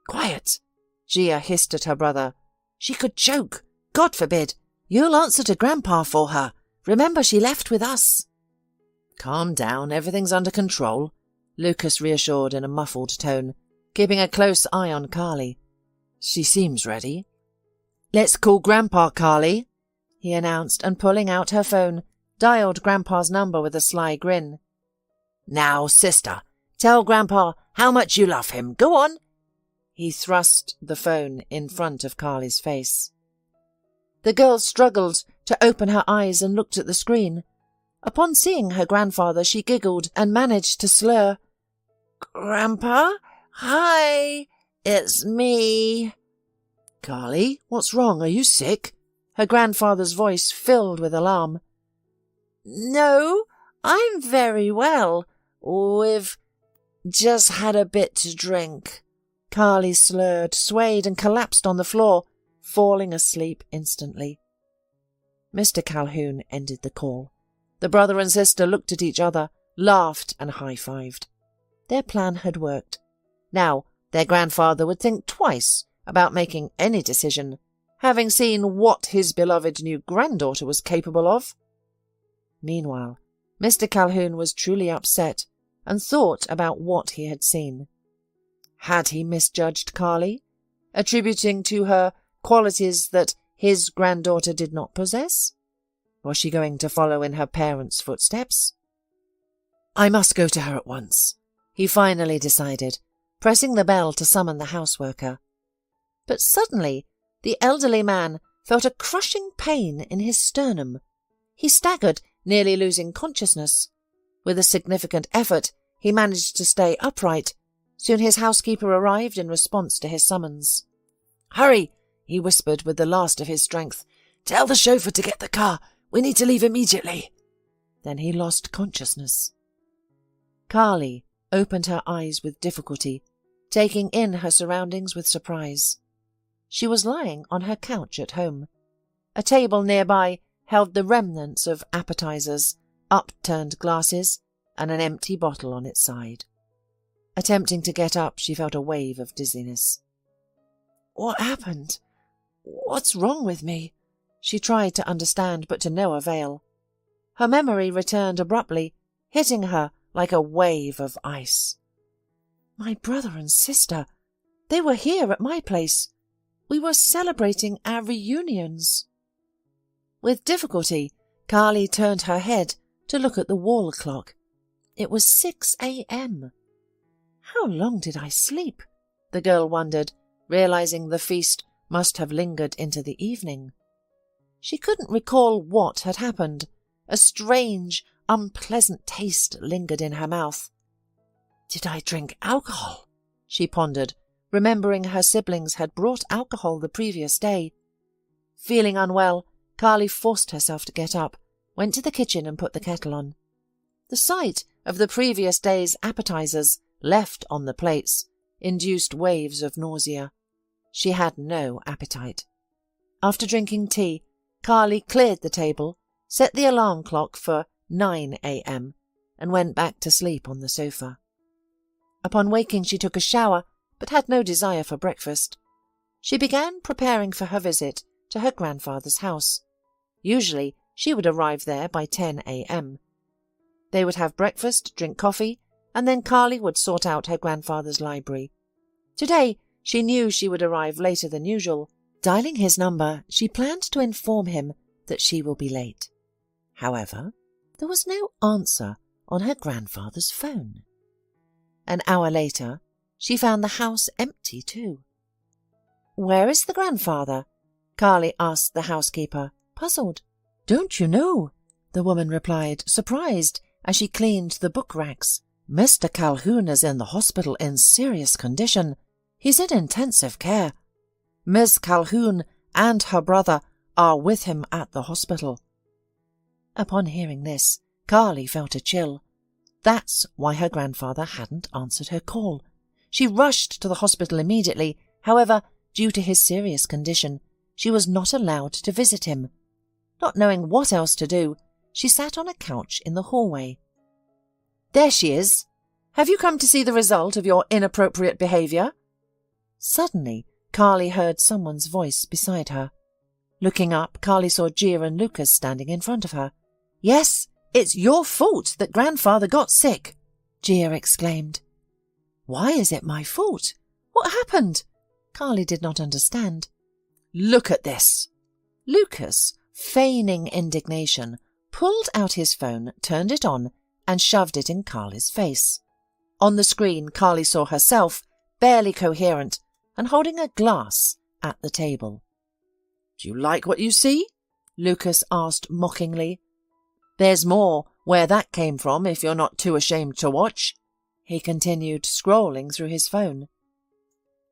"Quiet!" Gia hissed at her brother. "She could choke. God forbid. You'll answer to Grandpa for her. Remember, she left with us." "Calm down, everything's under control," Lucas reassured in a muffled tone, keeping a close eye on Carly. "She seems ready." "Let's call Grandpa, Carly," he announced, and pulling out her phone, dialed Grandpa's number with a sly grin. "Now, sister, tell Grandpa how much you love him. Go on." He thrust the phone in front of Carly's face. The girl struggled to open her eyes and looked at the screen. Upon seeing her grandfather, she giggled and managed to slur, "Grandpa? Hi, it's me." "Carly, what's wrong? Are you sick?" Her grandfather's voice filled with alarm. "No, I'm very well. We've just had a bit to drink." Carly slurred, swayed, and collapsed on the floor, falling asleep instantly. Mr. Calhoun ended the call. The brother and sister looked at each other, laughed, and high-fived. Their plan had worked. Now their grandfather would think twice about making any decision, having seen what his beloved new granddaughter was capable of. Meanwhile, Mr. Calhoun was truly upset and thought about what he had seen. Had he misjudged Carly, attributing to her qualities that his granddaughter did not possess? Was she going to follow in her parents' footsteps? "I must go to her at once," he finally decided, pressing the bell to summon the houseworker. But suddenly the elderly man felt a crushing pain in his sternum. He staggered, nearly losing consciousness. With a significant effort, he managed to stay upright. Soon his housekeeper arrived in response to his summons. "Hurry!" he whispered with the last of his strength. Tell the chauffeur to get the car. We need to leave immediately." Then he lost consciousness. Carly opened her eyes with difficulty, taking in her surroundings with surprise. She was lying on her couch at home. A table nearby held the remnants of appetizers, upturned glasses, and an empty bottle on its side. Attempting to get up, she felt a wave of dizziness. "What happened? What's wrong with me?" She tried to understand, but to no avail. Her memory returned abruptly, hitting her like a wave of ice. My brother and sister, they were here at my place. We were celebrating our reunions. With difficulty, Carly turned her head to look at the wall clock. It was 6 a.m. How long did I sleep? The girl wondered, realizing the feast must have lingered into the evening. She couldn't recall what had happened. A strange, unpleasant taste lingered in her mouth. Did I drink alcohol? She pondered, remembering her siblings had brought alcohol the previous day. Feeling unwell, Carly forced herself to get up, went to the kitchen and put the kettle on. The sight of the previous day's appetizers left on the plates induced waves of nausea. She had no appetite. After drinking tea, Carly cleared the table, set the alarm clock for 9 a.m. and went back to sleep on the sofa. Upon waking, she took a shower, but had no desire for breakfast. She began preparing for her visit to her grandfather's house. Usually, she would arrive there by 10 a.m. They would have breakfast, drink coffee, and then Carly would sort out her grandfather's library. Today, she knew she would arrive later than usual. Dialing his number, she planned to inform him that she will be late. However, there was no answer on her grandfather's phone. An hour later, she found the house empty too. "Where is the grandfather?" Carly asked the housekeeper, puzzled. "Don't you know?" the woman replied, surprised, as she cleaned the book racks. "Mr. Calhoun is in the hospital in serious condition. He's in intensive care. Miss Calhoun and her brother are with him at the hospital." Upon hearing this, Carly felt a chill. That's why her grandfather hadn't answered her call. She rushed to the hospital immediately. However, due to his serious condition, she was not allowed to visit him. Not knowing what else to do, she sat on a couch in the hallway. "There she is. Have you come to see the result of your inappropriate behaviour?" Suddenly, Carly heard someone's voice beside her. Looking up, Carly saw Gia and Lucas standing in front of her. "Yes, it's your fault that grandfather got sick," Gia exclaimed. "Why is it my fault? What happened?" Carly did not understand. "Look at this." Lucas, feigning indignation, pulled out his phone, turned it on, and shoved it in Carly's face. On the screen, Carly saw herself, barely coherent, and holding a glass at the table. "Do you like what you see?" Lucas asked mockingly. "There's more where that came from if you're not too ashamed to watch," he continued, scrolling through his phone.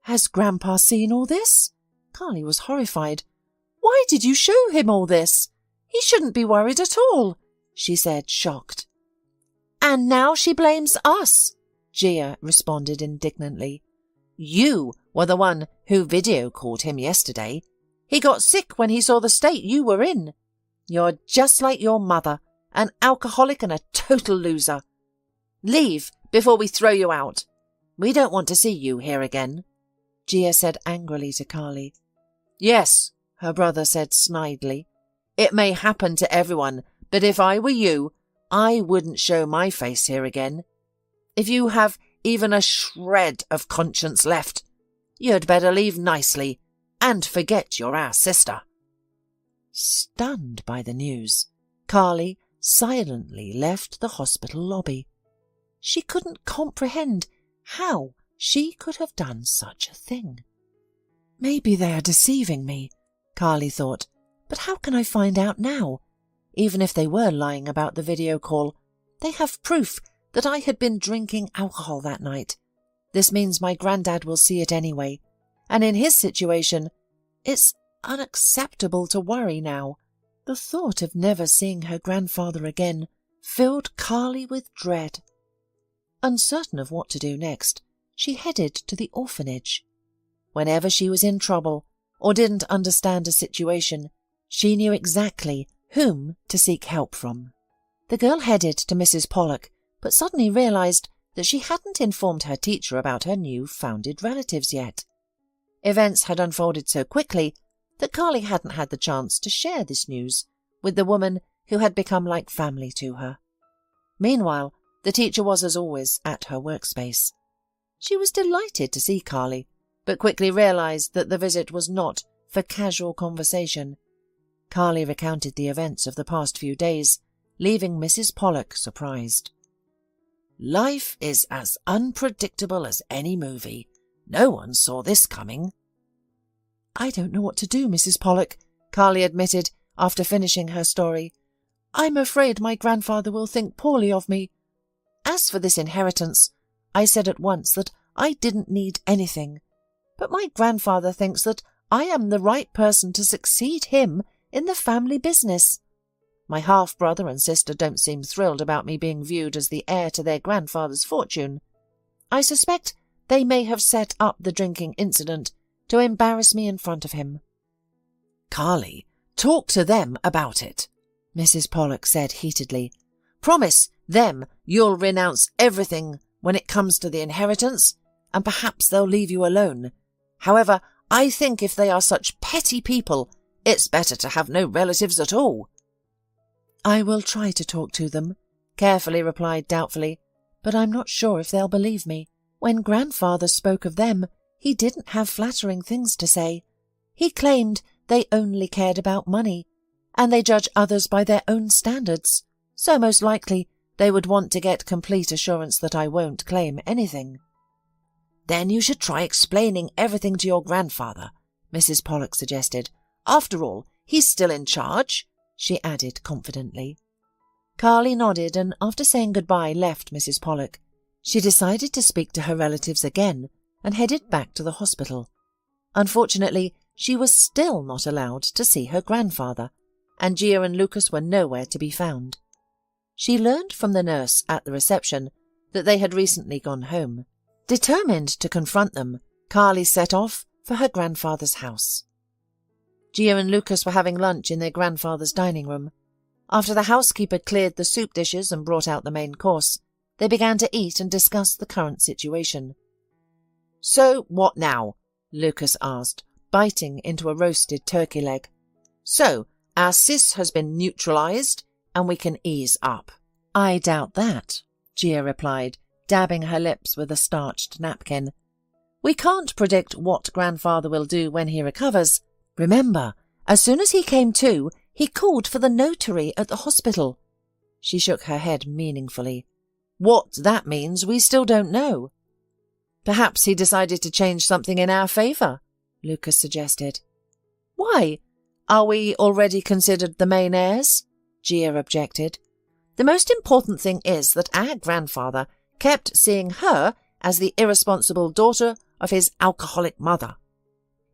"Has Grandpa seen all this?" Carly was horrified. "Why did you show him all this? He shouldn't be worried at all," she said, shocked. "And now she blames us," Gia responded indignantly. "You were the one who video called him yesterday. He got sick when he saw the state you were in. You're just like your mother, an alcoholic and a total loser. Leave before we throw you out. We don't want to see you here again," Gia said angrily to Carly. "Yes," her brother said snidely. "It may happen to everyone, but if I were you, I wouldn't show my face here again. If you have even a shred of conscience left, you'd better leave nicely and forget you're our sister." Stunned by the news, Carly silently left the hospital lobby. She couldn't comprehend how she could have done such a thing. "Maybe they are deceiving me," Carly thought, "but how can I find out now? Even if they were lying about the video call, they have proof that I had been drinking alcohol that night. This means my granddad will see it anyway, and in his situation, it's unacceptable to worry now. The thought of never seeing her grandfather again filled Carly with dread. Uncertain of what to do next, she headed to the orphanage. Whenever she was in trouble or didn't understand a situation, she knew exactly whom to seek help from. The girl headed to Mrs. Pollak, but suddenly realized that she hadn't informed her teacher about her new-founded relatives yet. Events had unfolded so quickly that Carly hadn't had the chance to share this news with the woman who had become like family to her. Meanwhile, the teacher was, as always, at her workspace. She was delighted to see Carly, but quickly realized that the visit was not for casual conversation. Carly recounted the events of the past few days, leaving Mrs. Pollak surprised. Life is as unpredictable as any movie. No one saw this coming. I don't know what to do, Mrs. Pollak, Carly admitted after finishing her story. I'm afraid my grandfather will think poorly of me. As for this inheritance, I said at once that I didn't need anything. But my grandfather thinks that I am the right person to succeed him in the family business. My half-brother and sister don't seem thrilled about me being viewed as the heir to their grandfather's fortune. I suspect they may have set up the drinking incident to embarrass me in front of him. Carly, talk to them about it, Mrs. Pollak said heatedly. Promise them you'll renounce everything when it comes to the inheritance, and perhaps they'll leave you alone. However, I think if they are such petty people, it's better to have no relatives at all. I will try to talk to them, carefully replied doubtfully, but I'm not sure if they'll believe me. When grandfather spoke of them, he didn't have flattering things to say. He claimed they only cared about money, and they judge others by their own standards, so most likely they would want to get complete assurance that I won't claim anything. Then you should try explaining everything to your grandfather, Mrs. Pollak suggested. After all, he's still in charge, she added confidently. Carly nodded and, after saying goodbye, left Mrs. Pollak. She decided to speak to her relatives again and headed back to the hospital. Unfortunately, she was still not allowed to see her grandfather, and Gia and Lucas were nowhere to be found. She learned from the nurse at the reception that they had recently gone home. Determined to confront them, Carly set off for her grandfather's house. Gia and Lucas were having lunch in their grandfather's dining room. After the housekeeper cleared the soup dishes and brought out the main course, they began to eat and discuss the current situation. So, what now? Lucas asked, biting into a roasted turkey leg. So, our sis has been neutralized, and we can ease up. I doubt that, Gia replied, dabbing her lips with a starched napkin. We can't predict what grandfather will do when he recovers. Remember, as soon as he came to, he called for the notary at the hospital. She shook her head meaningfully. What that means we still don't know. Perhaps he decided to change something in our favour, Lucas suggested. Why? Are we already considered the main heirs? Gia objected. The most important thing is that our grandfather kept seeing her as the irresponsible daughter of his alcoholic mother.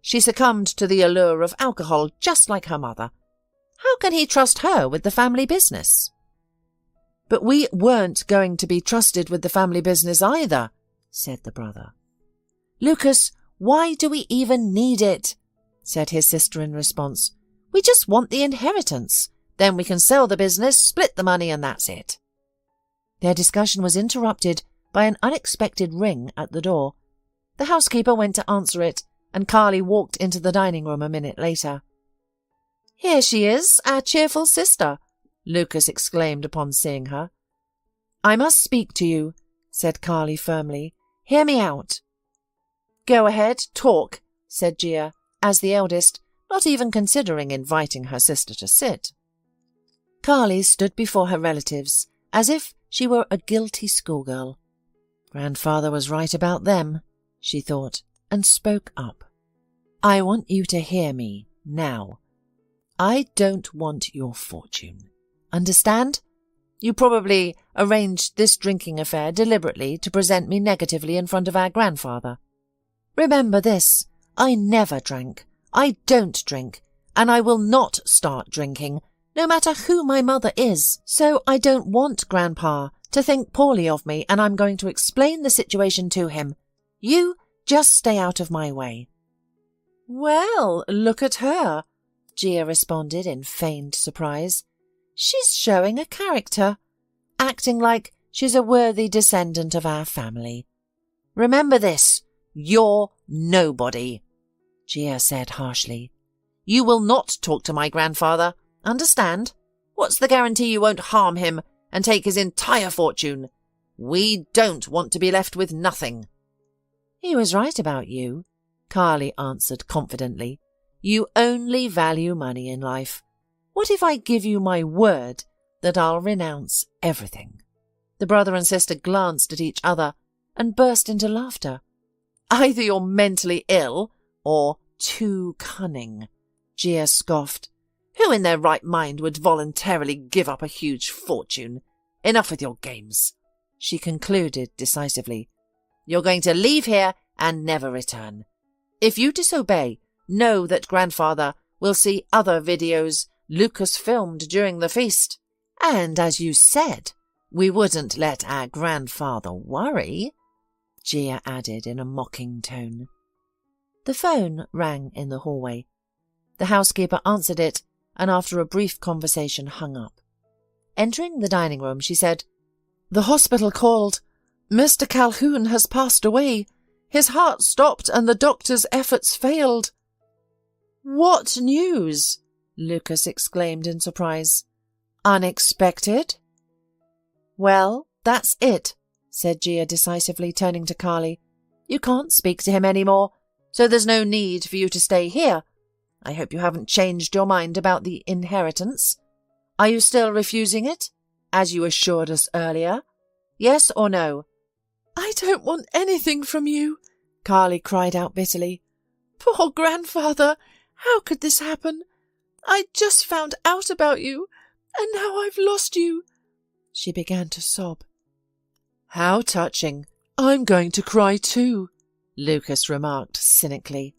She succumbed to the allure of alcohol just like her mother. How can he trust her with the family business? But we weren't going to be trusted with the family business either, said the brother. Lucas, why do we even need it? Said his sister in response. We just want the inheritance. Then we can sell the business, split the money, and that's it. Their discussion was interrupted by an unexpected ring at the door. The housekeeper went to answer it, and Carly walked into the dining room a minute later. Here she is, our cheerful sister, Lucas exclaimed upon seeing her. I must speak to you, said Carly firmly. Hear me out. Go ahead, talk, said Gia, as the eldest, not even considering inviting her sister to sit. Carly stood before her relatives, as if she were a guilty schoolgirl. Grandfather was right about them, she thought, and spoke up. I want you to hear me, now. I don't want your fortune. Understand? You probably arranged this drinking affair deliberately to present me negatively in front of our grandfather. Remember this, I never drank. I don't drink, and I will not start drinking, no matter who my mother is. So I don't want Grandpa to think poorly of me, and I'm going to explain the situation to him. You just stay out of my way." "Well, look at her," Gia responded in feigned surprise. "She's showing a character, acting like she's a worthy descendant of our family." "Remember this, you're nobody," Gia said harshly. "You will not talk to my grandfather, understand? What's the guarantee you won't harm him and take his entire fortune? We don't want to be left with nothing." "He was right about you," Carly answered confidently. "You only value money in life. What if I give you my word that I'll renounce everything?" The brother and sister glanced at each other and burst into laughter. "Either you're mentally ill or too cunning," Gia scoffed. "Who in their right mind would voluntarily give up a huge fortune? Enough with your games," she concluded decisively. "You're going to leave here and never return. If you disobey, know that Grandfather will see other videos Lucas filmed during the feast. And as you said, we wouldn't let our grandfather worry," Gia added in a mocking tone. The phone rang in the hallway. The housekeeper answered it, and after a brief conversation hung up. Entering the dining room, she said, "The hospital called. Mr. Calhoun has passed away. His heart stopped and the doctor's efforts failed." "What news?" Lucas exclaimed in surprise. "Unexpected?" "Well, that's it," said Gia decisively, turning to Carly. "You can't speak to him any more, so there's no need for you to stay here. I hope you haven't changed your mind about the inheritance. Are you still refusing it, as you assured us earlier? Yes or no?" "I don't want anything from you," Carly cried out bitterly. "Poor grandfather, how could this happen? I just found out about you, and now I've lost you." She began to sob. "How touching. I'm going to cry too," Lucas remarked cynically.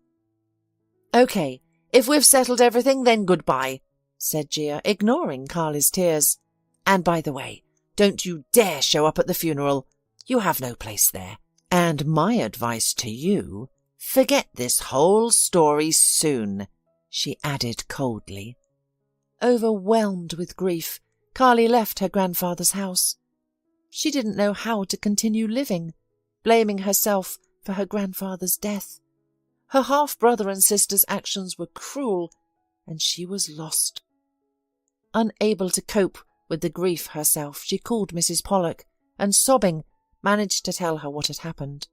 "Okay, if we've settled everything, then goodbye," said Gia, ignoring Carly's tears. "And by the way, don't you dare show up at the funeral. You have no place there. And my advice to you, forget this whole story soon," she added coldly. Overwhelmed with grief, Carly left her grandfather's house. She didn't know how to continue living, blaming herself for her grandfather's death. Her half-brother and sister's actions were cruel, and she was lost. Unable to cope with the grief herself, she called Mrs. Pollak and, sobbing, managed to tell her what had happened.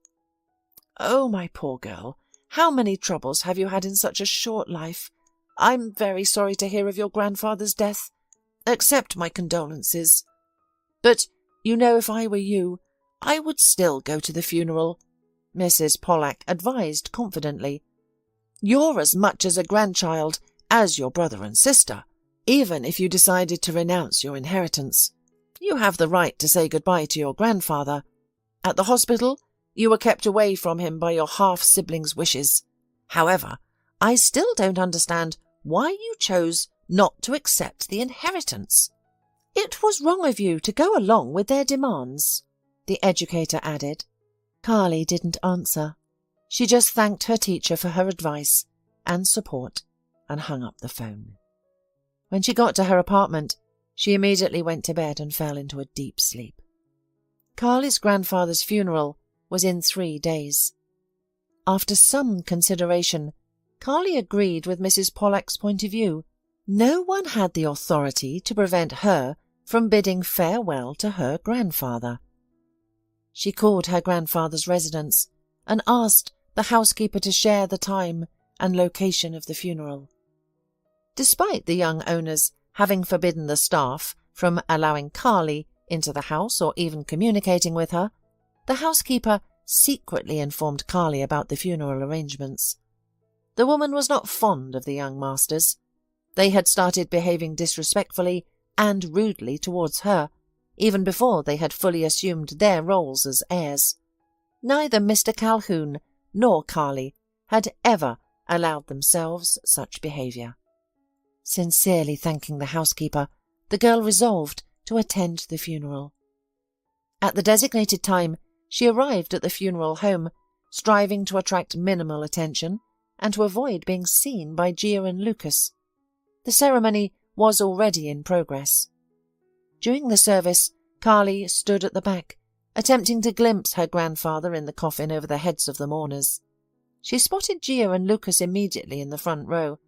"Oh, my poor girl, how many troubles have you had in such a short life? I'm very sorry to hear of your grandfather's death. Accept my condolences. But, you know, if I were you, I would still go to the funeral," Mrs. Pollak advised confidently. "You're as much as a grandchild as your brother and sister, even if you decided to renounce your inheritance. You have the right to say goodbye to your grandfather. At the hospital, you were kept away from him by your half-sibling's wishes. However, I still don't understand why you chose not to accept the inheritance." "It was wrong of you to go along with their demands," the educator added. Carly didn't answer. She just thanked her teacher for her advice and support and hung up the phone. When she got to her apartment, she immediately went to bed and fell into a deep sleep. Carly's grandfather's funeral was in 3 days. After some consideration, Carly agreed with Mrs. Pollak's point of view. No one had the authority to prevent her from bidding farewell to her grandfather. She called her grandfather's residence and asked the housekeeper to share the time and location of the funeral. Despite the young owners having forbidden the staff from allowing Carly into the house or even communicating with her, the housekeeper secretly informed Carly about the funeral arrangements. The woman was not fond of the young masters. They had started behaving disrespectfully and rudely towards her, even before they had fully assumed their roles as heirs. Neither Mr. Calhoun nor Carly had ever allowed themselves such behaviour. Sincerely thanking the housekeeper, the girl resolved to attend the funeral. At the designated time, she arrived at the funeral home, striving to attract minimal attention and to avoid being seen by Gia and Lucas. The ceremony was already in progress. During the service, Carly stood at the back, attempting to glimpse her grandfather in the coffin over the heads of the mourners. She spotted Gia and Lucas immediately in the front row.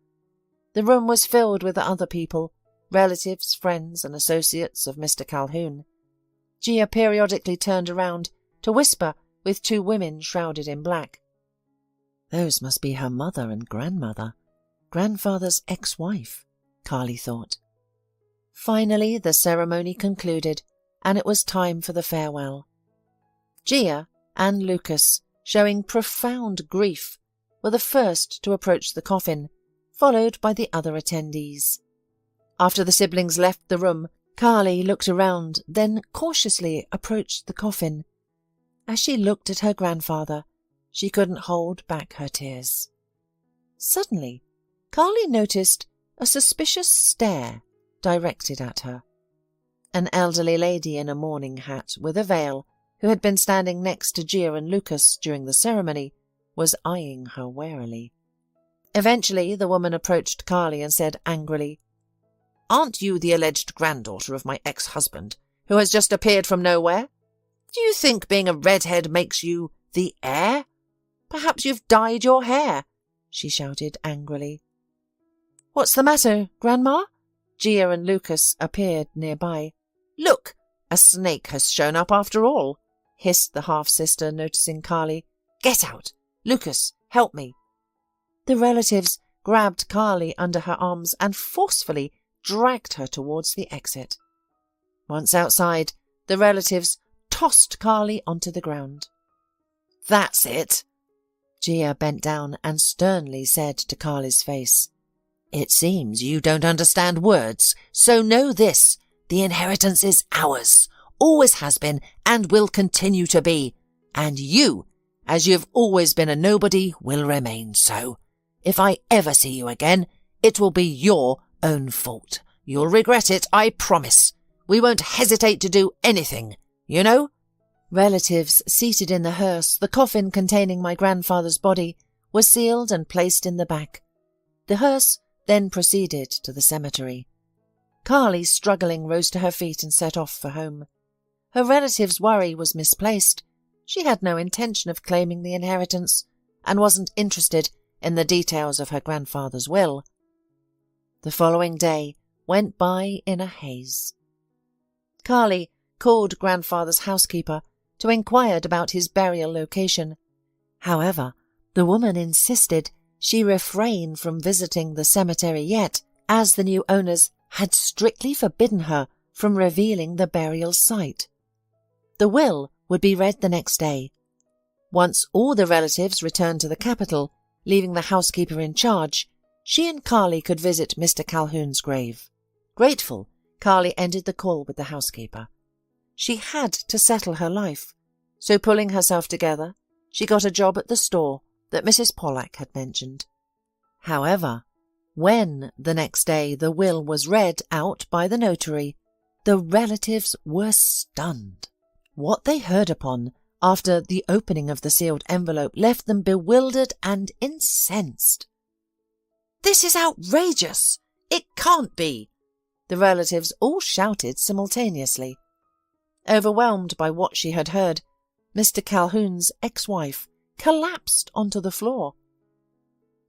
The room was filled with other people, relatives, friends and associates of Mr. Calhoun. Gia periodically turned around to whisper with two women shrouded in black. Those must be her mother and grandmother, grandfather's ex-wife, Carly thought. Finally, the ceremony concluded, and it was time for the farewell. Gia and Lucas, showing profound grief, were the first to approach the coffin, followed by the other attendees. After the siblings left the room, Carly looked around, then cautiously approached the coffin. As she looked at her grandfather, she couldn't hold back her tears. Suddenly, Carly noticed a suspicious stare directed at her. An elderly lady in a mourning hat with a veil, who had been standing next to Gia and Lucas during the ceremony, was eyeing her warily. Eventually, the woman approached Carly and said angrily, "Aren't you the alleged granddaughter of my ex-husband, who has just appeared from nowhere? Do you think being a redhead makes you the heir? Perhaps you've dyed your hair," she shouted angrily. "What's the matter, Grandma?" Gia and Lucas appeared nearby. "Look, a snake has shown up after all," hissed the half-sister, noticing Carly. "Get out! Lucas, help me!" The relatives grabbed Carly under her arms and forcefully dragged her towards the exit. Once outside, the relatives tossed Carly onto the ground. "That's it!" Gia bent down and sternly said to Carly's face, "It seems you don't understand words, so know this. The inheritance is ours, always has been and will continue to be. And you, as you've always been a nobody, will remain so. If I ever see you again, it will be your own fault. You'll regret it, I promise. We won't hesitate to do anything, you know." Relatives seated in the hearse, the coffin containing my grandfather's body, were sealed and placed in the back. The hearse then proceeded to the cemetery. Carly, struggling, rose to her feet and set off for home. Her relatives' worry was misplaced. She had no intention of claiming the inheritance and wasn't interested in the details of her grandfather's will. The following day went by in a haze. Carly called grandfather's housekeeper to inquire about his burial location. However, the woman insisted she refrain from visiting the cemetery yet, as the new owners had strictly forbidden her from revealing the burial site. The will would be read the next day. Once all the relatives returned to the capital, leaving the housekeeper in charge, she and Carly could visit Mr. Calhoun's grave. Grateful, Carly ended the call with the housekeeper. She had to settle her life, so pulling herself together, she got a job at the store that Mrs. Pollak had mentioned. However, when the next day the will was read out by the notary, the relatives were stunned. What they heard upon after the opening of the sealed envelope left them bewildered and incensed. "This is outrageous! It can't be!" the relatives all shouted simultaneously. Overwhelmed by what she had heard, Mr. Calhoun's ex-wife collapsed onto the floor.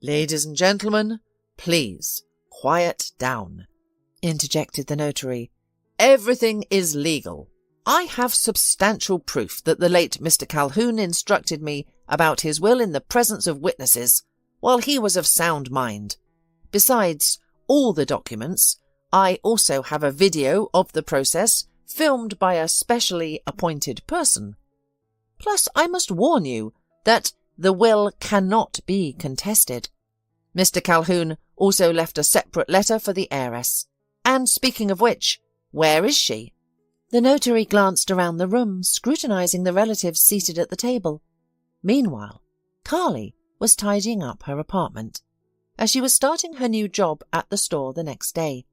"Ladies and gentlemen, please, quiet down," interjected the notary. "Everything is legal. I have substantial proof that the late Mr. Calhoun instructed me about his will in the presence of witnesses, while he was of sound mind. Besides all the documents, I also have a video of the process filmed by a specially appointed person. Plus, I must warn you that the will cannot be contested. Mr. Calhoun also left a separate letter for the heiress. And speaking of which, where is she?" The notary glanced around the room, scrutinizing the relatives seated at the table. Meanwhile, Carly was tidying up her apartment, as she was starting her new job at the store the next day.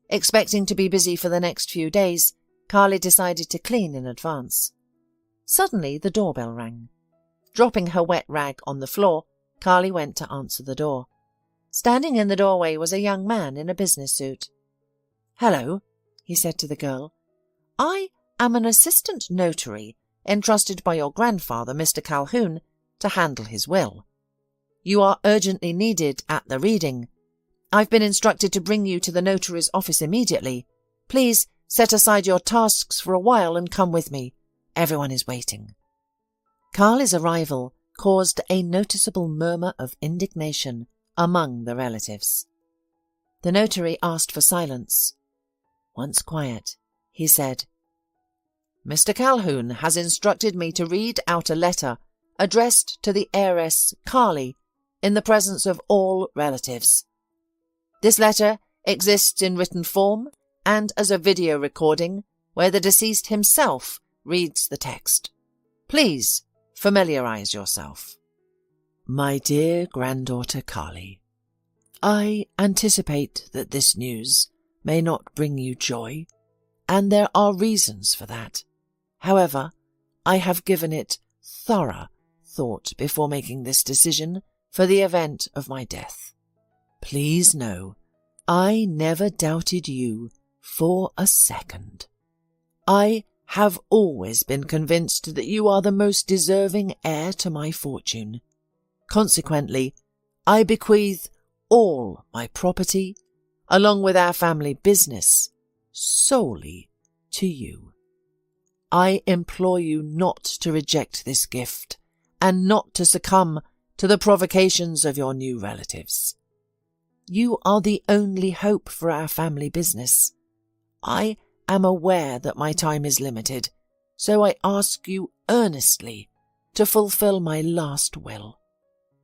Expecting to be busy for the next few days, Carly decided to clean in advance. Suddenly the doorbell rang. Dropping her wet rag on the floor, Carly went to answer the door. Standing in the doorway was a young man in a business suit. "Hello," he said to the girl. "I am an assistant notary entrusted by your grandfather, Mr. Calhoun, to handle his will. You are urgently needed at the reading. I've been instructed to bring you to the notary's office immediately. Please set aside your tasks for a while and come with me. Everyone is waiting." Carly's arrival caused a noticeable murmur of indignation among the relatives. The notary asked for silence. Once quiet, he said, "Mr. Calhoun has instructed me to read out a letter addressed to the heiress Carly in the presence of all relatives. This letter exists in written form and as a video recording where the deceased himself reads the text. Please familiarize yourself. My dear granddaughter Carly, I anticipate that this news may not bring you joy, and there are reasons for that. However, I have given it thorough thought before making this decision for the event of my death. Please know, I never doubted you for a second. I have always been convinced that you are the most deserving heir to my fortune. Consequently, I bequeath all my property, along with our family business, solely to you. I implore you not to reject this gift and not to succumb to the provocations of your new relatives. You are the only hope for our family business. I am aware that my time is limited, so I ask you earnestly to fulfill my last will.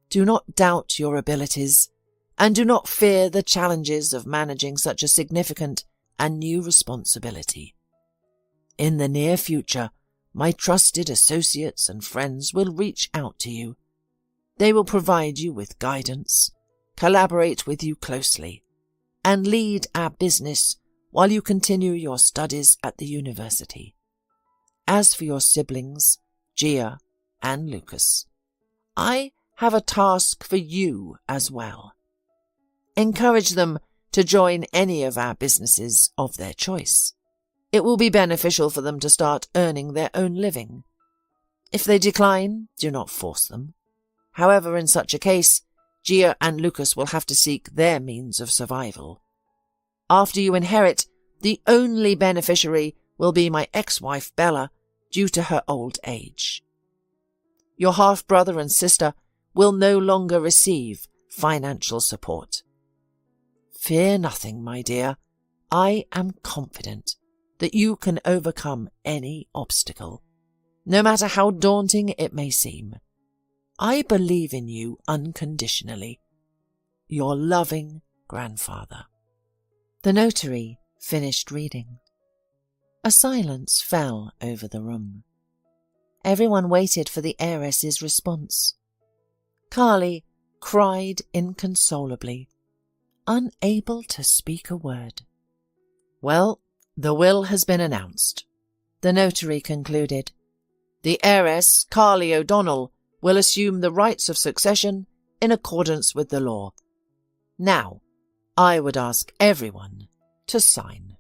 Do not doubt your abilities, and do not fear the challenges of managing such a significant and new responsibility. In the near future, my trusted associates and friends will reach out to you. They will provide you with guidance, collaborate with you closely, and lead our business while you continue your studies at the university. As for your siblings, Gia and Lucas, I have a task for you as well. Encourage them to join any of our businesses of their choice. It will be beneficial for them to start earning their own living. If they decline, do not force them. However, in such a case, Gia and Lucas will have to seek their means of survival. After you inherit, the only beneficiary will be my ex-wife Bella, due to her old age. Your half-brother and sister will no longer receive financial support. Fear nothing, my dear. I am confident that you can overcome any obstacle, no matter how daunting it may seem. I believe in you unconditionally. Your loving grandfather." The notary finished reading. A silence fell over the room. Everyone waited for the heiress's response. Carly cried inconsolably, unable to speak a word. "Well, the will has been announced," the notary concluded. "The heiress, Carly O'Donnell, will assume the rights of succession in accordance with the law. Now, I would ask everyone to sign."